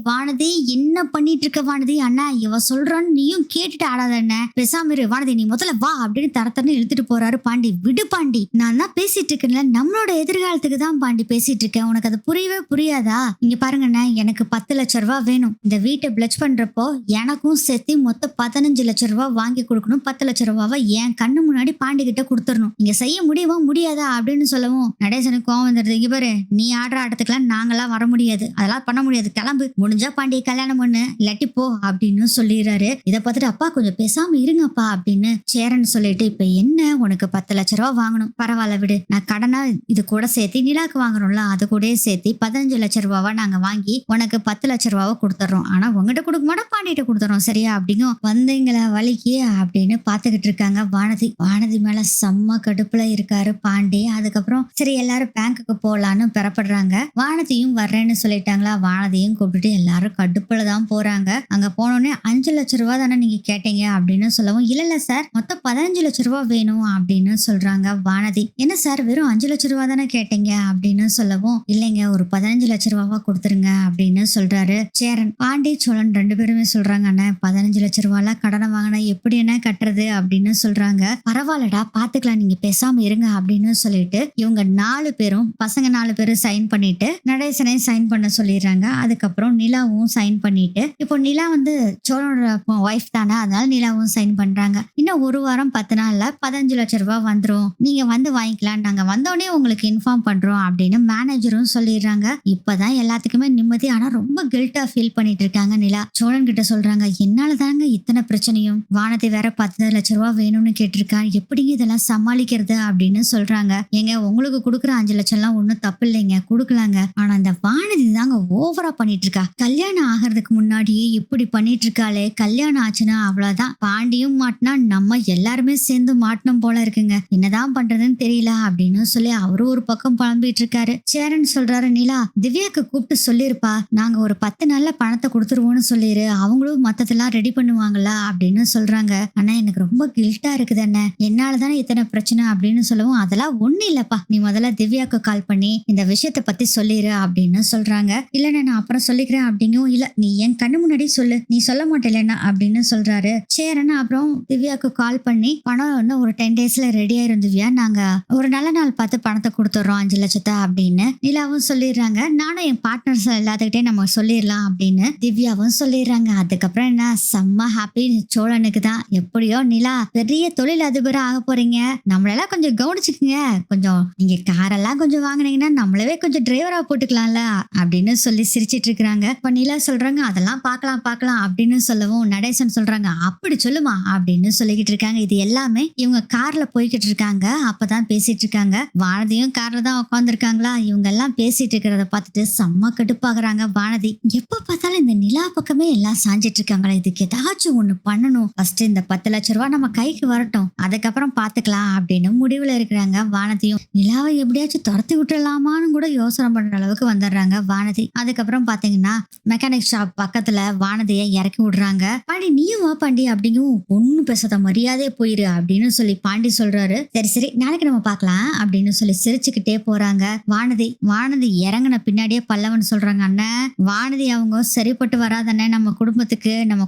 வானதி என்ன பண்ணிட்டு இருக்க வானதி, அண்ணா இவ சொல்றான்னு நீயும் கேட்டுட்டு ஆடாத என்ன, பேசாம இரு வானதி, நீ முதல்ல வா அப்படின்னு தரத்தரன்னு இழுத்துட்டு போறாரு பாண்டி. விடு பாண்டி, நான் தான் பேசிட்டு இருக்கேன்ல, நம்மளோட எதிர்காலத்துக்கு தான் பாண்டி பேசிட்டு இருக்கேன், உனக்கு அது புரியவே புரியாதா? இங்க பாருங்கண்ணா, எனக்கு 10 லட்சம் ரூபாய் வேணும், இந்த வீட்டை பிளட்ஜ் பண்றப்போ எனக்கும் சேர்த்து மொத்தம் 15 லட்சம் ரூபாய் வாங்கி கொடுக்கணும், 10 லட்சம் ரூபாவை என் கண்ணு முன்னாடி பாண்டி கிட்ட கொடுத்துடணும், இங்க செய்ய முடியுமா முடியாதா அப்படின்னு சொல்லவும் நடேசனுக்கு கோவம் வந்துடுது. இங்க பாரு, நீ ஆடுற ஆட்டத்துக்குலாம் நாங்கெல்லாம் வர முடியாது, அதெல்லாம் பண்ண முடியாது, கிளம்பு, முடிஞ்சா பாண்டிய கல்யாணம் பண்ணு, இல்லாட்டி போ அப்படின்னு சொல்லிடுறாரு. இதை பார்த்துட்டு, அப்பா கொஞ்சம் பேசாம இருங்கப்பா அப்படின்னு சேரன் சொல்லிட்டு, இப்ப என்ன உனக்கு 10 லட்சம் ரூபாய் வாங்கணும், பரவாயில்ல விடு, நான் கடனா இது கூட சேர்த்து நிலாக்கு வாங்குறோம்ல, அது கூட சேர்த்து 15 லட்சம் ரூபாவா நாங்க வாங்கி உனக்கு 10 லட்சம் ரூபாவை கொடுத்துறோம், ஆனா உங்ககிட்ட கொடுக்க மாட்டோம், பாண்டிகிட்ட கொடுத்துறோம், சரியா அப்படிங்கும். வந்தீங்களா வலிக்கு அப்படின்னு பாத்துக்கிட்டு இருக்காங்க வானதி. வானதி மேல செம்ம கடுப்புல இருக்காரு பாண்டி. அதுக்கப்புறம் சரி எல்லாரும் பேங்குக்கு போலான்னு பெறப்படுறாங்க. வானதியும் வர்றேன்னு சொல்லிட்டாங்களா, வானதியும் கூப்பிட்டுட்டு எல்லாரும் கடுப்புல தான் போறாங்க. அங்க போனோடனே 5 லட்சம் ரூபாய் தானே நீங்க கேட்டீங்க அப்படின்னு சொல்லவும், இல்ல சார் மொத்தம் 15 லட்சம் ரூபாய் வேணும் அப்படின்னு சொல்றாங்க வானதி. என்ன சார் வெறும் 5 லட்சம் ரூபாய் தானே கேட்டீங்க அப்படின்னு சொல்லவும், இல்லைங்க ஒரு 15 லட்சம் ரூபாவா கொடுத்துருங்க அப்படின்னு சொல்றாரு சேரன். பாண்டி சோழன் 2 பேருமே சொல்றாங்க, அண்ணா 15 லட்சம் ரூபாய் கடனை வாங்கினா எப்படி என்ன கட்டுறது அப்படின்னு சொல்றாங்க. பரவாயில்லடா பாத்துக்கலாம், நீங்க பேசாம இருங்க அப்படின்னு சொல்லிட்டு இவங்க 4 பேரும் பசங்க 4 பேரும் சைன் பண்ணிட்டு நடேசனை சைன் பண்ண சொல்லிடுறாங்க. அதுக்கப்புறம் நிலாவும் சைன் பண்ணிட்டு, இப்போ நிலா சோழனோட ஒய்ஃப் தானே, அதனால நிலாவும் சைன் பண்றாங்க. இன்னும் 1 வாரம் 10 நாள்ல 15 லட்சம் ரூபாய் வந்துரும், நீங்க வாங்கிக்கலாம், நாங்க வந்தோடனே உங்களுக்கு இன்ஃபார்ம் பண்றோம் அப்படின்னு மேனேஜரும் சொல்லிடுறாங்க. இப்பதான் எல்லாத்துக்குமே நிம்மதி. ஆனா ரொம்ப கில்ட்டா ஃபீல் பண்ணிட்டு இருக்காங்க நிலா. சோழன் கிட்ட சொல்றாங்க, என்னாலதாங்க இத்தனை பிரச்சனையும், வானதி வேற 10 லட்சம் ரூபாய் வேணும்னு கேட்டிருக்கா, எப்படிங்க இதெல்லாம் சமாளிக்கிறது அப்படின்னு சொல்றாங்க. ஏங்க உங்களுக்கு கொடுக்குற 5 லட்சம் எல்லாம் ஒண்ணும் தப்பு இல்லைங்க, கொடுக்கலாங்க, ஆனா இந்த வானதி தாங்க ஓவரா பண்ணிட்டு இருக்கா, கல்யாணம் ஆகிறதுக்கு முன்னாடியே இப்படி பண்ணிட்டு இருக்காளே, கல்யாணம் ஆச்சுன்னா அவ்வளவுதான், பாண்டியும் மாட்டினா நம்ம எல்லாருமே சேர்ந்து மாட்டணும் போல இருக்குங்க, என்னதான் பண்றதுன்னு தெரியல அப்படின்னு சொல்லி அவரு ஒரு பக்கம் புலம்பிட்டு இருக்காரு. சேரன் சொல்றாரு, நிலா திவ்யாக்கு கூப்பிட்டு சொல்லிருப்பா, நாங்க ஒரு 10 நாள்ல பணத்தை கொடுத்துருவோம்னு சொல்லிரு, அவங்களும் மத்ததெல்லாம் ரெடி பண்ணுவாங்களா அப்படின்னு சொல்றாங்க. ஆனா எனக்கு ரொம்ப கில்ட்டா இருக்குது அண்ணே, என்னாலதானே இத்தனை பிரச்சனை அப்படின்னு சொல்லவும், அதெல்லாம் ஒண்ணு இல்லப்பா, நீ முதல்ல திவ்யாக்கு கால் பண்ணி இந்த விஷயத்த பத்தி சொல்லிரு அப்படின்னு சொல்றாங்க. இல்லண்ணா நான் அப்புறம் சொல்லிக்கிறேன் அப்படிங்கவும், இல்ல நீ என் கண்ணு முன்னாடி சொல்லு, நீ சொல்ல மாட்டேலண்ணா அப்படின்னு சொல்றாரு சேரன். அப்புறம் திவ்யாக்கு கால் பண்ணி, பணம் இன்னும் ஒரு 10 டேஸ்ல ரெடி ஆயிரும் திவ்யா, நாங்க ஒரு நல்ல நாள் பார்த்து பணத்தை கொடுத்துட்றோம் 5 லட்சத்தை அப்படின்னு நிலாவும் சொல்லிடுறாங்க. நானும் என் பார்ட்னர்ஸ் எல்லாத்துக்கிட்டே நம்ம சொல்லிடலாம் அப்படின்னு திவ்யாவும் சொல்லிடுறாங்க. அதுக்கப்புறம் என்ன செம்ம ஹாப்பி சோழனுக்கு தான். எப்படியோ நிலா பெரிய தொழில் அதிபரா ஆக போறீங்க, நம்மளெல்லாம் கொஞ்சம் கவனிச்சுக்குங்க, கொஞ்சம் நீங்க காரெல்லாம் கொஞ்சம் வாங்கினீங்கன்னா நம்மளவே கொஞ்சம் டிரைவரா போட்டுக்கலாம்ல அப்படின்னு சொல்லி சிரிச்சிட்டு இருக்கிறாங்க. இப்ப நிலா சொல்றாங்க, அதெல்லாம் பார்க்கலாம் பார்க்கலாம் அப்படின்னு சொல்லவும், நடேசன் சொல்றாங்க, அப்படி சொல்லுமா அப்படின்னு சொல்லிக்கிட்டு இருக்காங்க. இது எல்லாமே இவங்க கார்ல போய்கிட்டு இருக்காங்க. அப்பதான் பேசிட்டு இருக்காங்க. வானதியும் கார்ல தான் உட்காந்துருக்காங்களா. இவங்க எல்லாம் பேசிட்டு இருக்கிறத பார்த்துட்டு செம்ம கடுப்பாகிறாங்க வானதி. எப்ப பார்த்தாலும் இந்த நிலா பக்கமே எல்லாம் சாஞ்சிட்டு இருக்காங்களா, இதுக்கு ஏதாச்சும் ஒண்ணு பண்ணணும், ஃபர்ஸ்ட் இந்த 10 லட்சம் ரூபாய் நம்ம கைக்கு வரட்டும், அதுக்கப்புறம் பாத்துக்கலாம் அப்படின்னு முடிவுல இருக்கிறாங்க வானதியும். நிலாவை எப்படியாச்சும் துரத்தி விட்டுலாமான்னு கூட யோசனை பண்ற அளவுக்கு வந்துடுறாங்க வானதி. அதுக்கப்புறம் பாத்தீங்கன்னா மெக்கானிக் ஷாப் பக்கத்துல வானதியை இறக்கி விடுறாங்க. பாண்டி நீயும் வா பாண்டி அப்படிங்கவும், ஒண்ணு பேசாத மரியாதையே போயிரு அப்படின்னு சொல்லி பாண்டி சொல்றாரு. சரி சரி நாளைக்கு நம்ம பார்க்கலாம் அப்படின்னு சொல்லி சிரிச்சுக்கிட்டே போறாங்க வானதி. வானதி இறங்கின பின்னாடியே பல்லவன் சொல்றாங்க, அண்ணன் வானதி அவங்க சரிப்பட்டு வராதண்ணே, நம்ம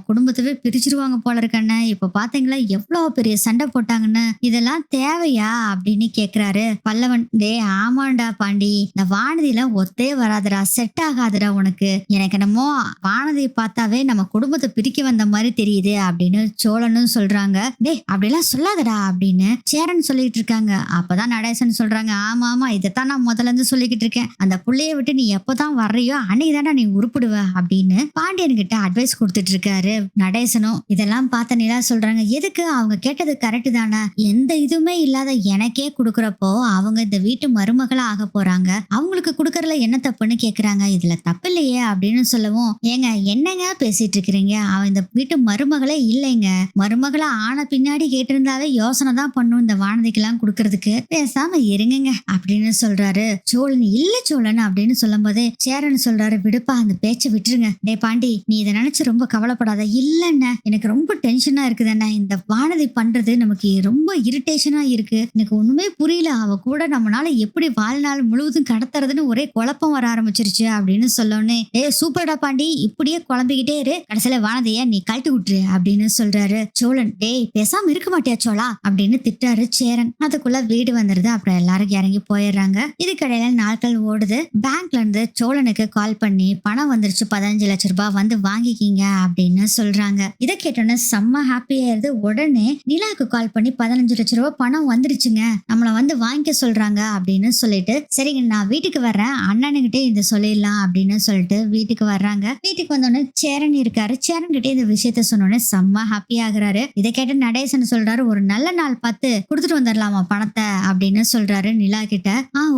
குடும்பத்தவே பிரிச்சிருவாங்க போல இருக்கண்ணே. இப்ப பாத்தீங்களா எவ்வளவு பெரிய சண்டை போட்டாங்கன்னு, இதெல்லாம் தேவையா அப்படின்னு கேக்குறாரு பல்லவன். டே ஆமாண்டா பாண்டி, இந்த வானதி எல்லாம் ஒத்தே வராதுடா, செட் ஆகாதுடா உனக்கு. எனக்கு என்னமோ வானதி பார்த்தாவே நம்ம குடும்பத்தை பிரிக்க வந்த மாதிரி தெரியுது அப்படின்னு சோழனும் சொல்றாங்க. டே அப்படிலாம் சொல்லாதடா அப்படின்னு சேரன் சொல்லிட்டு இருக்காங்க. அப்பதான் நடேசன் சொல்றாங்க, ஆமா ஆமா இதைத்தான் நான் முதல்ல இருந்து சொல்லிக்கிட்டு இருக்கேன், அந்த புள்ளைய விட்டு நீ எப்பதான் வர்றியோ அன்னைக்கு தானே நீ உருப்பிடுவ அப்படின்னு பாண்டியன் கிட்ட அட்வைஸ் கொடுத்துட்டு இருக்காரு நடேசனும். இதெல்லாம் பார்த்த நிலா சொல்றாங்க, எதுக்கு அவங்க கேட்டது கரெக்ட் தானே, எந்த இதுவுமே இல்லாத எனக்கே குடுக்கறப்போ அவங்க இந்த வீட்டு மருமகளா ஆக போறாங்க, அவங்களுக்கு குடுக்கறதுல என்ன தப்புன்னு கேக்குறாங்க. இதுல தப்பு இல்லையே அப்படின்னு சொல்லவும், ஏங்க என்னங்க பேசிட்டு இருக்கிறீங்க, அவன் இந்த வீட்டு மருமகளே இல்லைங்க, மருமகளா ஆன பின்னாடி கேட்டிருந்தாவே யோசனை தான் பண்ணும் இந்த வானதிக்கு எல்லாம் குடுக்கறதுக்கு, பேசாம இருங்க அப்படின்னு சொல்றாரு சோழன். இல்ல சோழன் அப்படின்னு சொல்லும் போதே சேரன் சொல்றாரு, விடுப்பா அந்த பேச்சை விட்டுருங்க. டே பாண்டி நீ இதை நினைச்சு ரொம்ப கவலைப்படாத. இல்லண்ண எனக்கு ரொம்ப டென்ஷனா இருக்குதுண்ணா, இந்த வானதி பண்றது நமக்கு ரொம்ப இரிட்டேஷனா இருக்கு, எனக்கு ஒண்ணுமே புரியல, அவ கூட நம்மளால எப்படி வாழ்நாள் முழுவதும் கடத்துறதுன்னு ஒரே குழப்பம் வர ஆரம்பிச்சிருச்சு அப்படின்னு சொல்லோன்னே, ஏ சூப்பர்டா பாண்டி இப்படியே குழம்பிக்கிட்டே இரு, கடைசியில வானதிய நீ கழட்டி விட்டுரு அப்படின்னு சொல்றாரு சோழன். டேய் பேசாம இருக்க மாட்டியா சோழா அப்படின்னு திட்டாரு சேரன். அதுக்குள்ள வீடு வந்துருது. அப்புறம் எல்லாரும் இறங்கி போயிடுறாங்க. இதுக்கடையில நாட்கள் ஓடுது. பேங்க்ல இருந்து சோழனுக்கு கால் பண்ணி பணம் வந்துருச்சு, 15 லட்சம் ரூபாய் வந்து வாங்கிக்கிங்க அப்படின்னு சொல்றாங்க. இதை கேட்டோன்னு செம்ம ஹாப்பியா இருந்து உடனே நிலாக்கு கால் பண்ணி 15 லட்சம் ரூபாய் பணம் வந்துருச்சுங்க, நம்மள வந்து வாங்கிக்க சொல்றாங்க அப்படின்னு சொல்லிட்டு, சரிங்க நான் வீட்டுக்கு வர்றேன், அண்ணனுகிட்டே இதை சொல்லிடலாம் அப்படின்னு சொல்லிட்டு வீட்டுக்கு வர்றாங்க. வீட்டுக்கு வந்தோடனே சேரன் இருக்காரு. சேரன் கிட்டே இந்த விஷயத்த சொன்னோடனே செம்ம ஹாப்பி ஆகுறாரு. இதை கேட்டு நடேசன் சொல்றாரு, ஒரு நல்ல நாள் பார்த்து கொடுத்துட்டு வந்துடலாமா பணத்தை அப்படின்னு சொல்றாரு நிலா கிட்ட.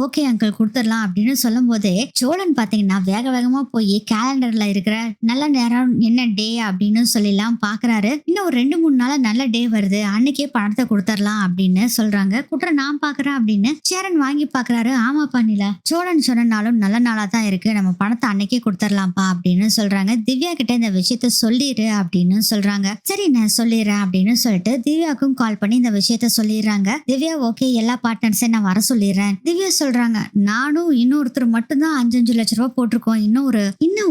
ஓகே அங்கிள் கொடுத்துடலாம் அப்படின்னு சொல்லும் போதே சோழன் பாத்தீங்கன்னா வேக வேகமா போய் கேலண்டர்ல இருக்கிற நல்ல நேரம் என்ன டே அப்படின்னு சொல்லிலாம் பாக்குறாரு. இன்னும் ஒரு 2-3 நாளா நல்ல டே வருது, அன்னைக்கே பணத்தை கொடுத்துடலாம் அப்படின்னு சொல்றாங்க. குற்ற நான் பாக்குறேன் அப்படின்னு சேரன் வாங்கி பாக்குறாரு. ஆமாப்பா நிலா, சோழன் சொன்னாலும் நல்ல நாளா தான் இருக்கு, நம்ம பணத்தை அன்னைக்கே கொடுத்துடலாம்ப்பா அப்படின்னு சொல்றாங்க. திவ்யா கிட்ட இந்த விஷயத்த சொல்லிடு அப்படின்னு சொல்றாங்க. சரி நான் சொல்லிடுறேன் அப்படின்னு சொல்லிட்டு திவ்யாவுக்கும் கால் பண்ணி இந்த விஷயத்த சொல்லிடுறாங்க. திவ்யா ஓகே எல்லா பார்ட்னர்ஸையும் நான் வர சொல்லிடுறேன். திவ்யா சொல்றாங்க, நானும் இன்னொருத்தர் மட்டும்தான் 5 லட்சம் ரூபாய் போட்டிருக்கோம், இன்னும்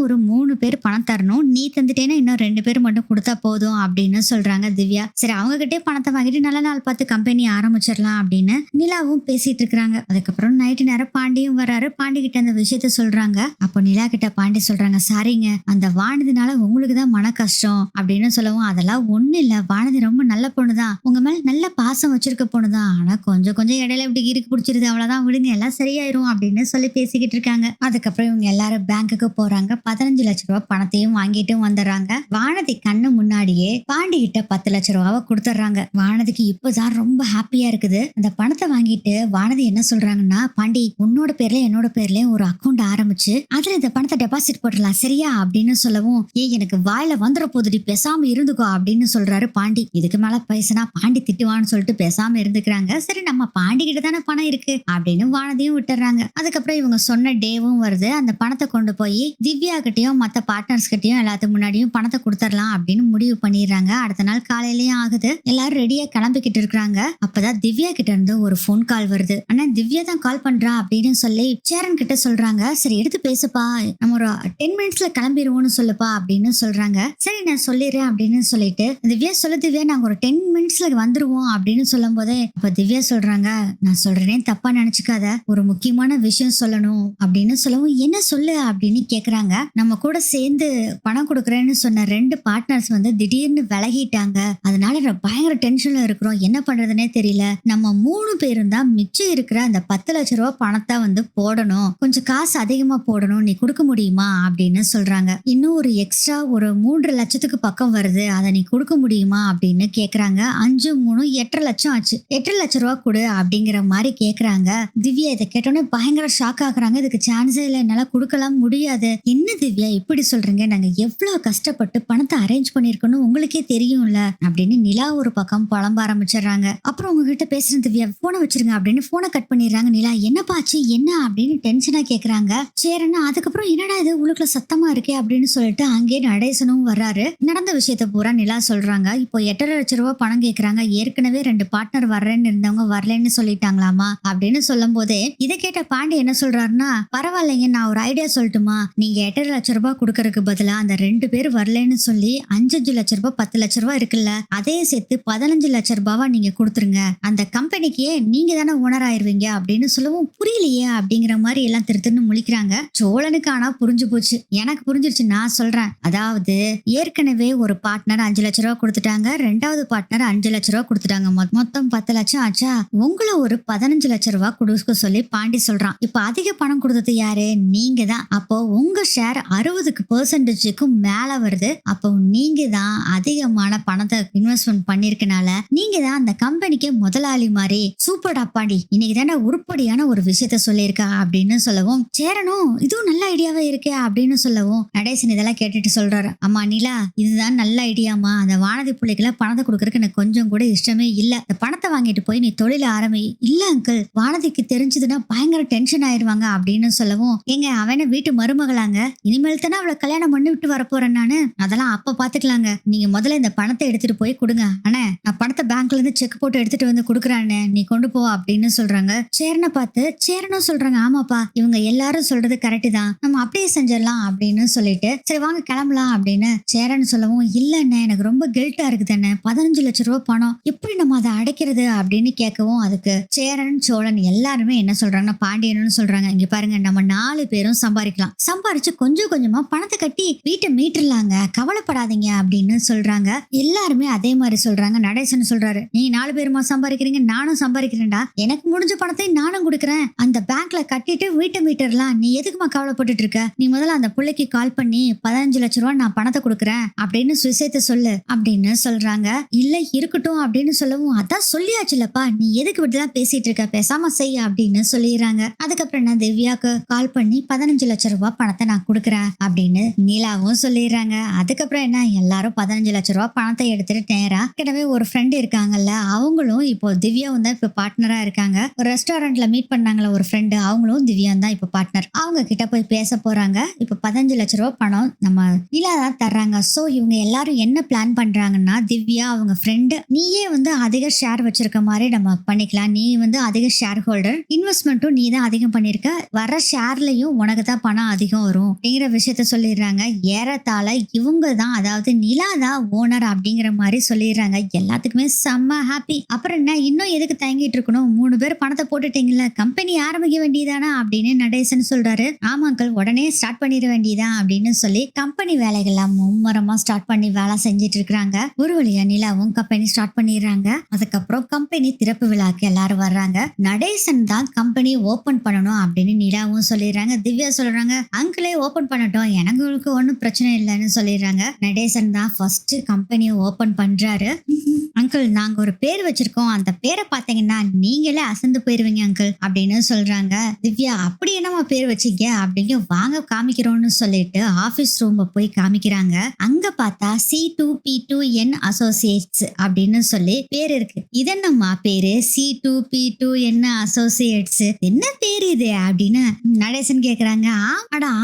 ஒரு 3 பேர் பணம் தரணும், நீ தந்துட்டேன்னா இன்னும் 2 பேர் மட்டும் கொடுத்தா போதும் அப்படின்னு சொல்றாங்க திவ்யா. சரி அவங்க கிட்டே பணத்தை வாங்கிட்டு நல்ல நாள் பார்த்து கம்பெனி ஆரம்பிச்சிடலாம் அப்படின்னு நிலாவும் பேசிட்டு இருக்காங்க. அதுக்கப்புறம் நைட்டு நேரம் பாண்டியும் வராரு. பாண்டி கிட்ட அந்த விஷயத்த சொல்றாங்க. அப்போ நிலா கிட்ட பாண்டி சொல்றாங்க, சாரிங்க அந்த வானதினால உங்களுக்கு தான் மன கஷ்டம் அப்படின்னு சொல்லவும், அதெல்லாம் ஒண்ணு இல்ல, வானதி ரொம்ப நல்ல பொண்ணுதான், உங்க மேல நல்ல பாசம் வச்சிருக்க பொண்ணுதான், ஆனா கொஞ்சம் இடையில இப்படி இருக்கு பிடிச்சிருது, அவ்வளவுதான் விடுங்க எல்லாம் சரியாயிரும் அப்படின்னு சொல்லி பேசிக்கிட்டு இருக்காங்க. அதுக்கப்புறம் இவங்க எல்லாரும் பேங்க்குக்கு போறாங்க. 15 லட்சம் ரூபாய் பணத்தையும் வாங்கிட்டு வந்துடுறாங்க. வானதி கண்ணு முன்னாடியே பாண்டி கிட்ட 10 லட்சம் ரூபாவை கொடுத்துட்றாங்க. வானதிக்கு இப்பதான் ரொம்ப ஹாப்பியா இருக்குது. அந்த பணத்தை வாங்கிட்டு வானதி என்ன சொல்றாங்கன்னா, பாண்டி உன்னோட பேர்ல என்னோட பேர்லயும் ஒரு அக்கௌண்ட் ஆரம்பிச்சு அதுல இந்த பணத்தை டெபாசிட் போட்டுடலாம் சரியா அப்படின்னு சொல்லவும், எனக்கு வாயில வந்துட போதுடி பேசாம இருந்துக்கோ அப்படின்னு சொல்றாரு பாண்டி. இதுக்கு மேல பேசினா பாண்டி திட்டுவான்னு சொல்லிட்டு பேசாம இருந்துக்கிறாங்க. சரி நம்ம பாண்டி கிட்ட தானே பணம் இருக்கு அப்படின்னு வானதியும் விட்டுறாங்க. அதுக்கப்புறம் இவங்க சொன்ன டேவும் வருது. அந்த பணத்தை கொண்டு போய் திவ்யா கிட்டயும் மத்த பார்ட்னர்ஸ் கிட்டயும் எல்லாத்துக்கு முன்னாடியும் பணத்தை கொடுத்துடலாம் அப்படின்னு முடிவு பண்ணிடுறாங்க. அடுத்த நாள் காலையிலயும் ஆகுது. எல்லாரும் ரெடியா கிளம்பிக்கிட்டு இருக்காங்க. அப்பதான் திவ்யா கிட்ட இருந்து ஒரு போன் கால் வருது. ஆனா திவ்யா தான் கால் பண்றா அப்படின்னு சொல்லி சேரன் கிட்ட சொல்றாங்க. சரி எடுத்து பேசுப்பா, நம்ம ஒரு 10 மினிட்ஸ்ல கிளம்பிடுவோம்னு சொல்லுப்பா அப்படின்னு சொல்றாங்க. சரி நான் சொல்லிடுறேன் அப்படின்னு சொல்லிட்டு திவ்யா சொல்ல, திவ்யா நாங்க ஒரு 10 மினிட்ஸ்ல வந்துருவோம் அப்படின்னு சொல்லும் போதே அப்ப திவ்யா சொல்றாங்க, நான் சொல்றேனே தப்பா நினைச்சுக்காத, ஒரு முக்கியமான விஷயம் சொல்லணும் அப்படின்னு சொல்லவும், என்ன சொல்லு அப்படின்னு கேக்குறாங்க. நம்ம கூட சேர்ந்து பணம் கொடுக்கறேன்னு சொன்ன 2 பார்ட்னர்ஸ் வந்து திடீர்னு விலகிட்டாங்க, அதனால பயங்கர டென்ஷன்ல இருக்கிறோம், என்ன பண்றதுன்னே தெரியல, நம்ம 3 பேரும் தான் மிச்சம் இருக்கிற அந்த 10 லட்சம் ரூபாய் பணத்தை வந்து போடணும், கொஞ்சம் காசு அதிகமா போடணும், நீ கொடுக்க முடியுமா அப்படின்னு சொல்றாங்க. இன்னும் ஒரு எக்ஸ்ட்ரா ஒரு 3 லட்சத்துக்கு பக்கம் வருது, அதை நீ கொடுக்க முடியுமா அப்படின்னு கேக்குறாங்க. 5 3 8 லட்சம் ஆச்சு, 8 லட்சம் ரூபாய் கொடு அப்படிங்கிற மாதிரி கேக்குறாங்க. திவ்யா இதை கேட்டோன்னே பயங்கர ஷாக் ஆகுறாங்க. இதுக்கு சான்ஸே இல்லை, என்னால கொடுக்கலாம் முடியாது. என்ன திவ்யா இப்படி சொல்றீங்க, நாங்க எவ்வளவு கஷ்டப்பட்டு பணத்தை அரேஞ்ச் பண்ணிருக்கணும் உங்களுக்கே தெரியும்ல அப்படின்னு நிலா ஒரு பக்கம் புலம்ப ஆரம்பிச்சிடுறாங்க. அப்புறம் உங்ககிட்ட பேசுறது திவ்யா, போனை வச்சிருங்க அப்படின்னு போனை கட் பண்ணிடுறாங்க. நிலா என்னப்பாச்சு என்ன அப்படின்னு டென்ஷனா கேக்குறாங்க. சேரன் அதுக்கப்புறம் என்னடா இது உள்ளுக்குள்ள சத்தமா இருக்கே அப்படின்னு சொல்லிட்டு அங்கே நடேசனும் வர்றாரு. நடந்த விஷயத்த பூரா நிலா சொல்றாங்க. இப்போ 8,50,000 பணம் கேக்குறாங்க. ஏற்கனவே 2 பார்ட்னர் வர்றேன்னு இருந்தவங்க வரலன்னு சொல்லிட்டாங்களாமா அப்படின்னு சொல்லும் போதே இதை கேட்ட பாண்டி என்ன சொல்றாருன்னா, பரவாயில்லைங்க, நான் ஒரு ஐடியா சொல்லட்டுமா, நீங்க 8,50,000 கொடுக்கறதுக்கு பதிலா அந்த 2 பேர் வரலன்னு சொல்லி 5 லட்சம் ரூபாய் 10 லட்சம் ரூபாய் இருக்குல்ல, அதையே சேர்த்து 15 லட்சம் ரூபாவா நீங்க கொடுத்துருங்க, அந்த கம்பெனிக்கு நீங்க தானே ஓனர் ஆயிருவீங்க அப்படின்னு சொல்லவும் புரியலையே அப்படிங்கிற மாதிரி எல்லாம் திருத்துன்னு முழிக்கிறாங்க. சோழனுக்கு ஆனா புரிஞ்சு போச்சு. எனக்கு புரிஞ்சிருச்சு, நான் சொல்றேன். அதாவது ஏற்கனவே ஒரு பார்ட்னர் 5 லட்சம் ரூபாய் கொடுத்துட்டாங்க, 2வது பார்ட்னர் 5 லட்சம் ரூபாய் கொடுத்துட்டாங்க, மொத்தம் 10 லட்சம் ஆச்சா, உங்களை ஒரு 15 லட்சம் ரூபாய் கொடுக்க சொல்லி பாண்டி சொல்றான். இப்ப அதிக பணம் கொடுத்தது யாரு, நீங்க தான். அப்போ உங்க ஷேர் 60% மேல வருது. அப்போ நீங்க தான் அதிகமான பணத்தை இன்வெஸ்ட்மெண்ட் பண்ணிருக்கனால நீங்க தான் அந்த கம்பெனிக்கு முதலாளி மாதிரி. சூப்பர்டா பாண்டி, இன்னைக்கு தானே உருப்படியான ஒரு விஷயத்த சொல்லியிருக்கா அப்படின்னு சொல்லவும், சேரனும் இதுவும் நல்ல ஐடியாவே இருக்கே அப்படின்னு சொல்லவும், நடேசன் இதெல்லாம் கேட்டுட்டு சொல்றாரு, அம்மா நிலா, இதுதான் நல்ல ஐடியாமா, அந்த வானதி பிள்ளைக்குள்ள பணத்தை கொடுக்கறதுக்கு எனக்கு கொஞ்சம் கூட இஷ்டமே இல்ல, இந்த பணத்தை வாங்கிட்டு போய் நீ தொழில ஆரம்பி. இல்ல அங்கிள், வானதிக்கு தெரிஞ்சதுன்னா பயங்கர டென்ஷன் ஆயிருவாங்க அப்படின்னு சொல்லவும், எங்க அவன வீட்டு மருமகளாங்க, இனிமேல் தானே அவளை கல்யாணம் பண்ணி விட்டு வரப்போறேன் நானு, அதெல்லாம் அப்ப பாத்துக்கலாங்க, நீங்க முதல்ல இந்த பணத்தை எடுத்துட்டு போய் கொடுங்க. அண்ணே, நான் பணத்தை பேங்க்ல இருந்து செக் போட்டு எடுத்துட்டு வந்து கொடுக்குறானே, நீ கொண்டு போ அப்படின்னு சொல்றாங்க. சேரனை பார்த்து சேரனும் சொல்றாங்க, ஆமாப்பா இவங்க எல்லாரும் சொல்றது கரெக்ட் தான், நம்ம அப்படியே செஞ்சிடலாம் அப்படின்னு சொல்லிட்டு சரி வாங்க கிளம்பலாம் அப்படின்னு சேரன் சொல்லவும், இல்லண்ணே எனக்கு ரொம்ப கில்ட்டா இருக்குது அண்ணே, 15 லட்சம் ரூபாய் பணம் எப்படி நம்ம அதை அடைக்கிறது அப்படின்னு கேட்கவும், அதுக்கு சேரன் சோழன் எல்லாருமே என்ன சொல்றாங்கன்னா, பாண்டியன்னு சொல்றாங்க, இங்க பாருங்க நம்ம 4 பேரும் சம்பாதிக்கலாம், சம்பாரிச்சு கொஞ்சம் கொஞ்சமா பணத்தை கட்டி வீட்டை மீட்டுலாங்க, கவலைப்படாதீங்க அப்படின்னு சொல்றாங்க. எல்லாருமே அதே மாதிரி சொல்றாங்க. நடேசன் சொல்றாரு, நீ 4 பேருமா சம்பாதிக்கிறீங்க, நானும் சம்பாதிக்கிறேன்டா, எனக்கு முடிஞ்ச பணத்தை நானும் கொடுக்குறேன், அந்த பேங்க்ல கட்டிட்டு வீட்டை மீட்டர்லாம், நீ எதுக்குமா கவலைப்பட்டுட்டு இருக்க, நீ முதல்ல அந்த பிள்ளைக்கு கால் பண்ணி 15 லட்சம் ரூபாய் நான் பணத்தை கொடுக்குறேன் அப்படின்னு விஷயத்த சொல்லு அப்படின்னு சொல்றாங்க. இல்ல இருக்கட்டும் அப்படின்னு சொல்லவும், அதான் சொல்லியாச்சுலப்பா, நீ எதுக்கு இப்படிலாம் பேசிட்டு இருக்க, பேசாம செய் அப்படின்னு சொல்லிடுறாங்க. அதுக்கப்புறம் நான் திவ்யாக்கு கால் பண்ணி 15 லட்சம் ரூபாய் பணத்தை நான் கொடுக்குறேன் அப்படின்னு நீலாவும் சொல்லிடுறாங்க. அதுக்கப்புறம் என்ன, எல்லாரும் 15 லட்சம் ரூபாய் பணத்தை எடுத்துட்டு நேரா கிட்டவே ஒரு ஃப்ரெண்ட் இருக்காங்கல்ல, அவங்களும் இப்போ திவ்யாவும் தான் இப்ப பார்ட்னரா இருக்காங்க. ஒரு ரெஸ்டாரண்ட்ல மீட் பண்ணாங்களா ஒரு ஃப்ரெண்டு, அவங்களும் திவ்யா தான் இப்ப பார்ட்னர். அவங்க கிட்ட போய் பேச போறாங்க. இப்ப 15 லட்சம் ரூபாய் பணம் நம்ம நீலா தான் தர்றாங்க. சோ இவங்க எல்லாரும் என்ன பிளான் பண்றாங்கன்னா, திவ்யா அவங்க ஃப்ரெண்டு, நீயே வந்து அதிக ஷேர் வச்சிருக்க மாதிரி நம்ம பண்ணிக்கலாம், நீ வந்து அதிக ஷேர் ஹோல்டர், இன்வெஸ்ட்மெண்ட்டும் நீ தான் அதிகம் பண்ணிருக்க, வர ஷேர்லயும் உனக்கு தான் பணம் அதிகம் வரும் அப்படிங்கிற விஷயத்த சொல்லிடுறாங்க. ஏறத்தாழ இவங்க தான், அதாவது நிலா தான் ஓனர் அப்படிங்கிற மாதிரி சொல்லிடுறாங்க. எல்லாத்துக்குமே செம்ம ஹாப்பி. அப்புறம் என்ன, இன்னும் எதுக்கு தயங்கிட்டு இருக்கணும், 3 பேர் பணத்தை போட்டுட்டீங்கல்ல, கம்பெனி ஆரம்பிக்க வேண்டியதானா அப்படின்னு நடேசன் சொல்றாரு. ஆமாங்கள், உடனே ஸ்டார்ட் பண்ணிட வேண்டியதான் அப்படின்னு சொல்லி கம்பெனி வேலைகள்லாம் மும்மரமா ஸ்டார்ட் பண்ணி வேலை செஞ்சிட்டு இருக்காங்க. ஒரு வழியா நிலாவும் கம்பெனி ஸ்டார்ட் பண்ணிடுறாங்க. அதுக்கப்புறம் கம்பெனி திறப்பு விழாக்கு எல்லாரும் வர்றாங்க. நடேசன் தான் கம்பெனி ஓபன் பண்ணணும் அப்படின்னு நிலாவும் சொல்லிடுறாங்க. திவ்யா சொல்றாங்க, அங்கிளே ஓபன் பண்ணட்டும், எனக்கு ஒன்னும் பிரச்சனை இல்லைன்னு சொல்லிடுறாங்க. நடேசன் தான் ஃபர்ஸ்ட் கம்பெனியை ஓபன் பண்றாரு. அங்கிள், நாங்க ஒரு பேர் வச்சிருக்கோம், அந்த பேரை பாத்தீங்கன்னா நீங்களே அசந்து போயிருவீங்க அங்கிள் அப்படின்னு சொல்றாங்க. திவ்யா, அப்படி என்னமா பேர் வச்சீங்க அப்படிங்க, வாங்க காமிக்கிறோம்னு சொல்லிட்டு ஆபீஸ் ரூம் போய் காமிக்கிறாங்க. அங்க பார்த்தா C2P2N அசோசியேட்ஸ் அப்படின்னு சொல்லி பேர் இருக்கு. இதென்னம்மா பேரு, C2P2N அசோசியேட்ஸ், என்ன பேர் இது அப்படின்னு நடேசன் கேக்குறாங்க.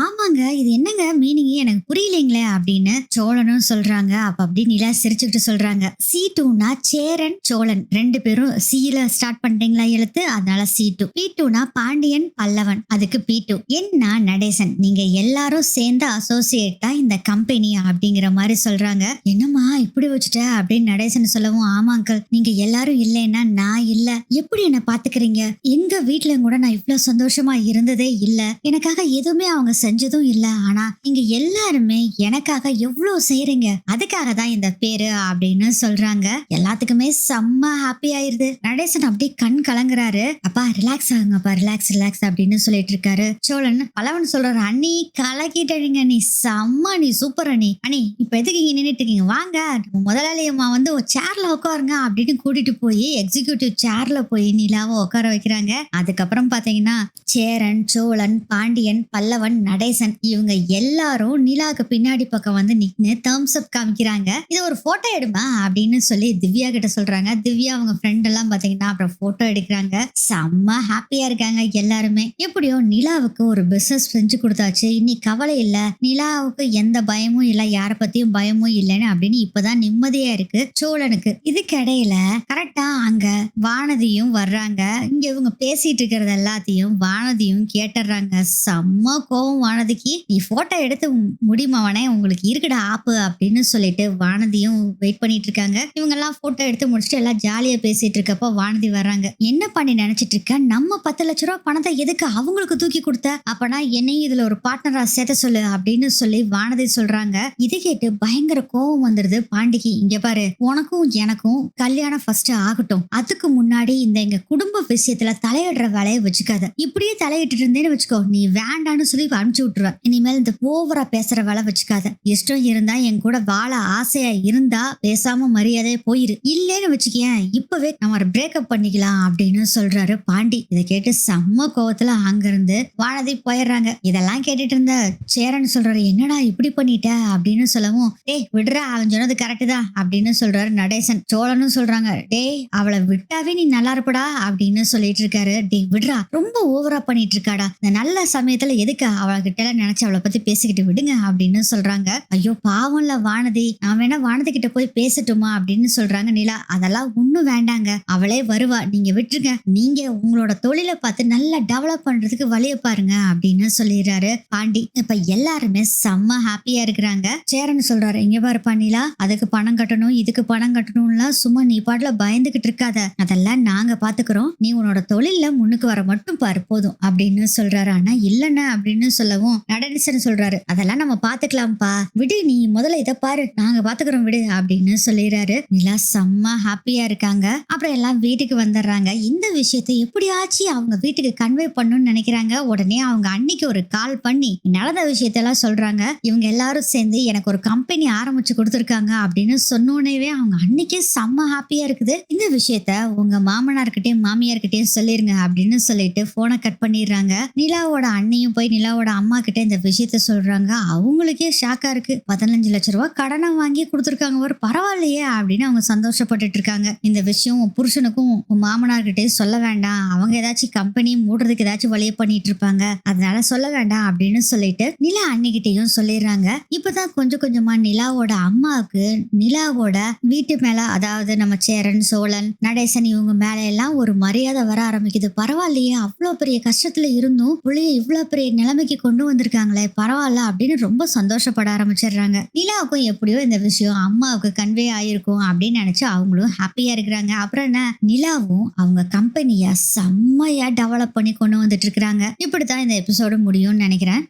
ஆமாங்க, இது என்னங்க மீனிங் எனக்கு புரியலீங்களே அப்படின்னு சோழனும் சொல்றாங்க. அப்ப அப்படி நிலா சிரிச்சுக்கிட்டு சொல்றாங்க, C2னா சேரன் சோழன் 2 பேரும் Cல ஸ்டார்ட் பண்றீங்களா எழுத்து, அதனால C2. P2னா பாண்டியன் பல்லவன், அதுக்கு P2. என்ன நடேசன், நீங்க எல்லாரும் சேர்ந்த அசோசியேட் தான் இந்த கம்பெனி அப்படிங்கிற மாதிரி சொல்றாங்க. என்னம்மா இப்படி வச்சுட்ட அப்படின்னு நடேசன் சொல்லவும், ஆமா அங்கிள், நீங்க எல்லாரும் இல்லைன்னா நான் இல்ல, எப்படி என்ன பாத்துக்கிறீங்க, எங்க வீட்டுல கூட நான் இவ்வளவு சந்தோஷமா இருந்ததே இல்ல, எனக்காக எதுவுமே அவங்க செஞ்சதும் இல்ல, ஆனா நீங்க எல்லாருமே எனக்காக எவ்வளவு செய்யறீங்க, அதுக்காக தான் இந்த பேரு அப்படின்னு சொல்றாங்க. எல்லாத்துக்குமே செம்ம ஹாப்பி ஆயிருது. நடேசன் அப்படியே கண் கலங்குறாரு. அப்பா ரிலாக்ஸ் ஆகுங்கப்பா, ரிலாக்ஸ் ரிலாக்ஸ் அப்படின்னு சொல்லிட்டு இருக்காரு. சோழன் பலவன் சொல்றாரு, அண்ணி கலக்கிட்டீங்க, நீ செம்ம, நீ சூப்பர் அண்ணி, அண்ணி இப்ப எதுக்கு இங்க நின்னுட்டு இருக்கீங்க, வாங்க நம்ம முதலாளியம்மா வந்து ஒரு சேர்ல உட்காருங்க அப்படின்னு கூட்டிட்டு போய் எக்ஸிக்யூட்டிவ் சேர்ல போய் நிலாவை உட்கார வைக்கிறாங்க. அதுக்கப்புறம் பாத்தீங்கன்னா சேரன் சோழன் பாண்டியன் பல்லவன் நடேசன் இவங்க எல்லாரும் நிலாவுக்கு பின்னாடி பக்கம் வந்து நின்னு தம்ஸ் அப் காமிக்கிறாங்க. காமிக்கிறாங்க. இதை ஒரு போட்டோ எடுமா அப்படின்னு சொல்லி திவ்யா கிட்ட சொல்றாங்க. திவ்யா அவங்க ஃப்ரெண்ட் எல்லாம் பாத்தீங்கன்னா அப்புறம் போட்டோ எடுக்கிறாங்க. செம்ம ஹாப்பியா இருக்காங்க எல்லாருமே. எப்படியோ நிலாவுக்கு ஒரு பிசினஸ் செஞ்சு கொடுத்தாச்சு, இனி கவலை இல்ல, நிலாவுக்கு எந்த பயமும் இல்ல, யார பத்தியும் பயமும் இல்லைன்னு அப்படின்னு இப்பதான் நிம்மதியா இருக்கு சோழனுக்கு. இதுக்கு இடையில கரெக்டா அங்க வானதியும் வர்றாங்க. இங்க இவங்க பேசிட்டு இருக்கிறது எல்லாத்தையும் வானதியும் கேட்டுறாங்க. செம்ம கோவம் வானதிக்கு. நீ போட்டோ எடுத்து முடியுமாவனே, உங்களுக்கு இருக்குடா ஆப்பு அப்படின்னு சொல்லிட்டு வானதியும் வெயிட் பண்ணிட்டு இருக்காங்க. இவங்க எல்லாம் போட்டோ எடுத்து முடிச்சுட்டு எல்லாம் ஜாலியா பேசிட்டு இருக்கப்போ வானதி வர்றாங்க. என்ன பண்ணி நினைச்சிட்டு இருக்க, நம்ம 10 லட்ச ரூபாய் பணத்தை எதுக்கு அவங்களுக்கு தூக்கி கொடுத்த, அப்பனா என்னையும் இதுல ஒரு பார்ட்னரா சேர்த்த சொல்லு அப்படின்னு சொல்லி வானதி சொல்றாங்க. இது கேட்டு பயங்கர கோவம் வந்துருது பாண்டிக்கு. இங்க பாரு, உனக்கும் எனக்கும் கல்யாணம் ஃபர்ஸ்ட் ஆகட்டும், அதுக்கு முன்னாடி இந்த எங்க குடும்ப விஷயத்துல தலையிடுற வேலையை வச்சுக்காத. இப்படியே தலையிட்டு இருந்தேன்னு வச்சுக்கோ, நீ வேண்டான்னு சொல்லி அனுப்பிச்சு விட்டுருவ. இனிமேல் இந்த ஓவரா பேசுற வேலை வச்சுக்காத. இஷ்டம் இருந்தா என் கூட வாழ ஆசையா இருந்தா பேசாம மரியாதையா போயிரு, இல்லேன்னு வச்சுக்கேன் இப்பவே நம்ம பிரேக்கப் பண்ணிக்கலாம் அப்படின்னு சொல்றாரு பாண்டி. இதை கேட்டு செம்ம கோவத்துல அங்கிருந்து வானதி போயிடுறாங்க. இதெல்லாம் கேட்டுட்டு இருந்த சேரன் சொல்றாரு, என்னடா இப்படி பண்ணிட்ட அப்படின்னு சொல்லவும், டேய் விடுறா, அவன் சொன்னது கரெக்ட் தான் அப்படின்னு சொல்றாரு நடேசன். சோழனும் சொல்றாங்க, டேய் அவளை விட்டாவே நீ நல்லா இருப்படா அப்படின்னு சொல்லிட்டு இருக்காரு. டேய் விடுறா, ரொம்ப ஓவரா பண்ணிட்டு இருக்காடா, இந்த நல்ல சமயத்துல எதுக்கு அவகிட்ட நினைச்சு அவளை பத்தி பேசிக்கிட்டு விடுங்க அப்படின்னு சொல்றாங்க. ஐயோ பாவம்ல வானதி, நான் வேணா வானதி கிட்ட போய் பேசட்டுமா அப்படின்னு சொல்றாங்க நிலா. அதெல்லாம் ஒண்ணும் வேண்டாங்க, அவளே வருவா, நீங்க விட்டுருங்க, நீங்க உங்களோட தொழிலை பார்த்து நல்லா டெவலப் பண்றதுக்கு வழிய பாருங்க அப்படின்னு சொல்லிடுறாரு பாண்டி. இப்ப எல்லாருமே செம்ம ஹாப்பியா இருக்கிறாங்க. சேரன் சொல்றாரு, இங்க பாரு பண்ணிலா, அதுக்கு பணம் கட்டணும் இதுக்கு பணம் கட்டணும்லாம் சும்மா நீ பாட்டுல பயந்துகிட்டு இருக்காத, அதெல்லாம் நாங்க பாத்துக்கிறோம், நீ உன்னோட தொழில முன்னுக்கு வர மட்டும் பாரு போதும் அப்படின்னு சொல்றாரு. ஆனா இல்லன்னா அப்படின்னு சொல்லவும் நடேசன் சொல்றாரு, அதெல்லாம் நம்ம பாத்துக்கலாம்ப்பா, விடு, நீ முதல்ல இதை பாரு, நாங்க பாத்துக்கிறோம் விடு அப்படின்னு சொல்லிடுறாரு. நிலா செம்ம ஹாப்பியா இருக்காங்க. அப்புறம் எல்லாம் வீட்டுக்கு வந்துடுறாங்க. இந்த விஷயத்தை எப்படியாச்சு அவங்க வீட்டுக்கு கன்வே பண்ணணும்னு நினைக்கிறாங்க. உடனே அவங்க அன்னைக்கு ஒரு கால் பண்ணி நடந்த விஷயத்தெல்லாம் சொல்றாங்க. இவங்க எல்லாரும் சேர்ந்து எனக்கு ஒரு கம்பெனி ஆரம்பிச்சு கொடுத்துருக்காங்க அப்படின்னு சொன்னோடனே அவங்க அன்னைக்கே செம்ம ஹாப்பியா இருக்குது. இந்த விஷயத்த உங்க மாமனார்கிட்டயும் மாமியார்கிட்டயும் சொல்லிருங்க அப்படின்னு சொல்லிட்டு போனை கட் பண்ணிடுறாங்க. நிலாவோட அண்ணியும் போய் நிலாவோட அம்மா கிட்ட இந்த விஷயத்த சொல்றாங்க. அவங்களுக்கே ஷாக்கா இருக்கு. 15 லட்ச ரூபாய் கடனை வாங்கி கொடுத்துருக்காங்க, ஒரு பரவாயில்லையே அப்படின்னு அவங்க சந்தோஷப்பட்டுட்டு இருக்காங்க. இந்த விஷயம் புருஷனுக்கும் மாமனார்கிட்டயும் சொல்ல வேண்டாம், அவங்க ஏதாச்சும் கம்பெனி மூடுறதுக்கு ஏதாச்சும் வழிய பண்ணிட்டு இருப்பாங்க, அதனால சொல்ல வேண்டாம் அப்படின்னு சொல்லிட்டு நிலா அன்னிக்கிட்டையும் சொல்லிடுறாங்க. இப்பதான் கொஞ்சம் கொஞ்சமா நிலாவோட அம்மாவுக்கு நிலாவோட வீட்டு மேல, அதாவது நம்ம சேரன் சோழன் நடேசன் இவங்க மேல எல்லாம் ஒரு மரியாதை வர ஆரம்பிக்குது. பரவாயில்லையே, அவ்வளவு பெரிய கஷ்டத்துல இருந்தும் புள்ளிய இவ்வளவு பெரிய நிலைமைக்கு கொண்டு வந்திருக்காங்களே, பரவாயில்ல அப்படின்னு ரொம்ப சந்தோஷப்பட ஆரம்பிச்சிடுறாங்க. நிலாவுக்கும் எப்படியோ இந்த விஷயம் அம்மாவுக்கு கன்வே ஆயிருக்கும் அப்படின்னு நினைச்சு அவங்களும் ஹாப்பியா இருக்கிறாங்க. அப்புறம் என்ன, நிலாவும் அவங்க கம்பெனிய செம்மையா டெவலப் பண்ணி கொண்டு வந்துட்டு இருக்காங்க. இப்படித்தான் இந்த எபிசோடு முடியும்னு நினைக்கிறேன்.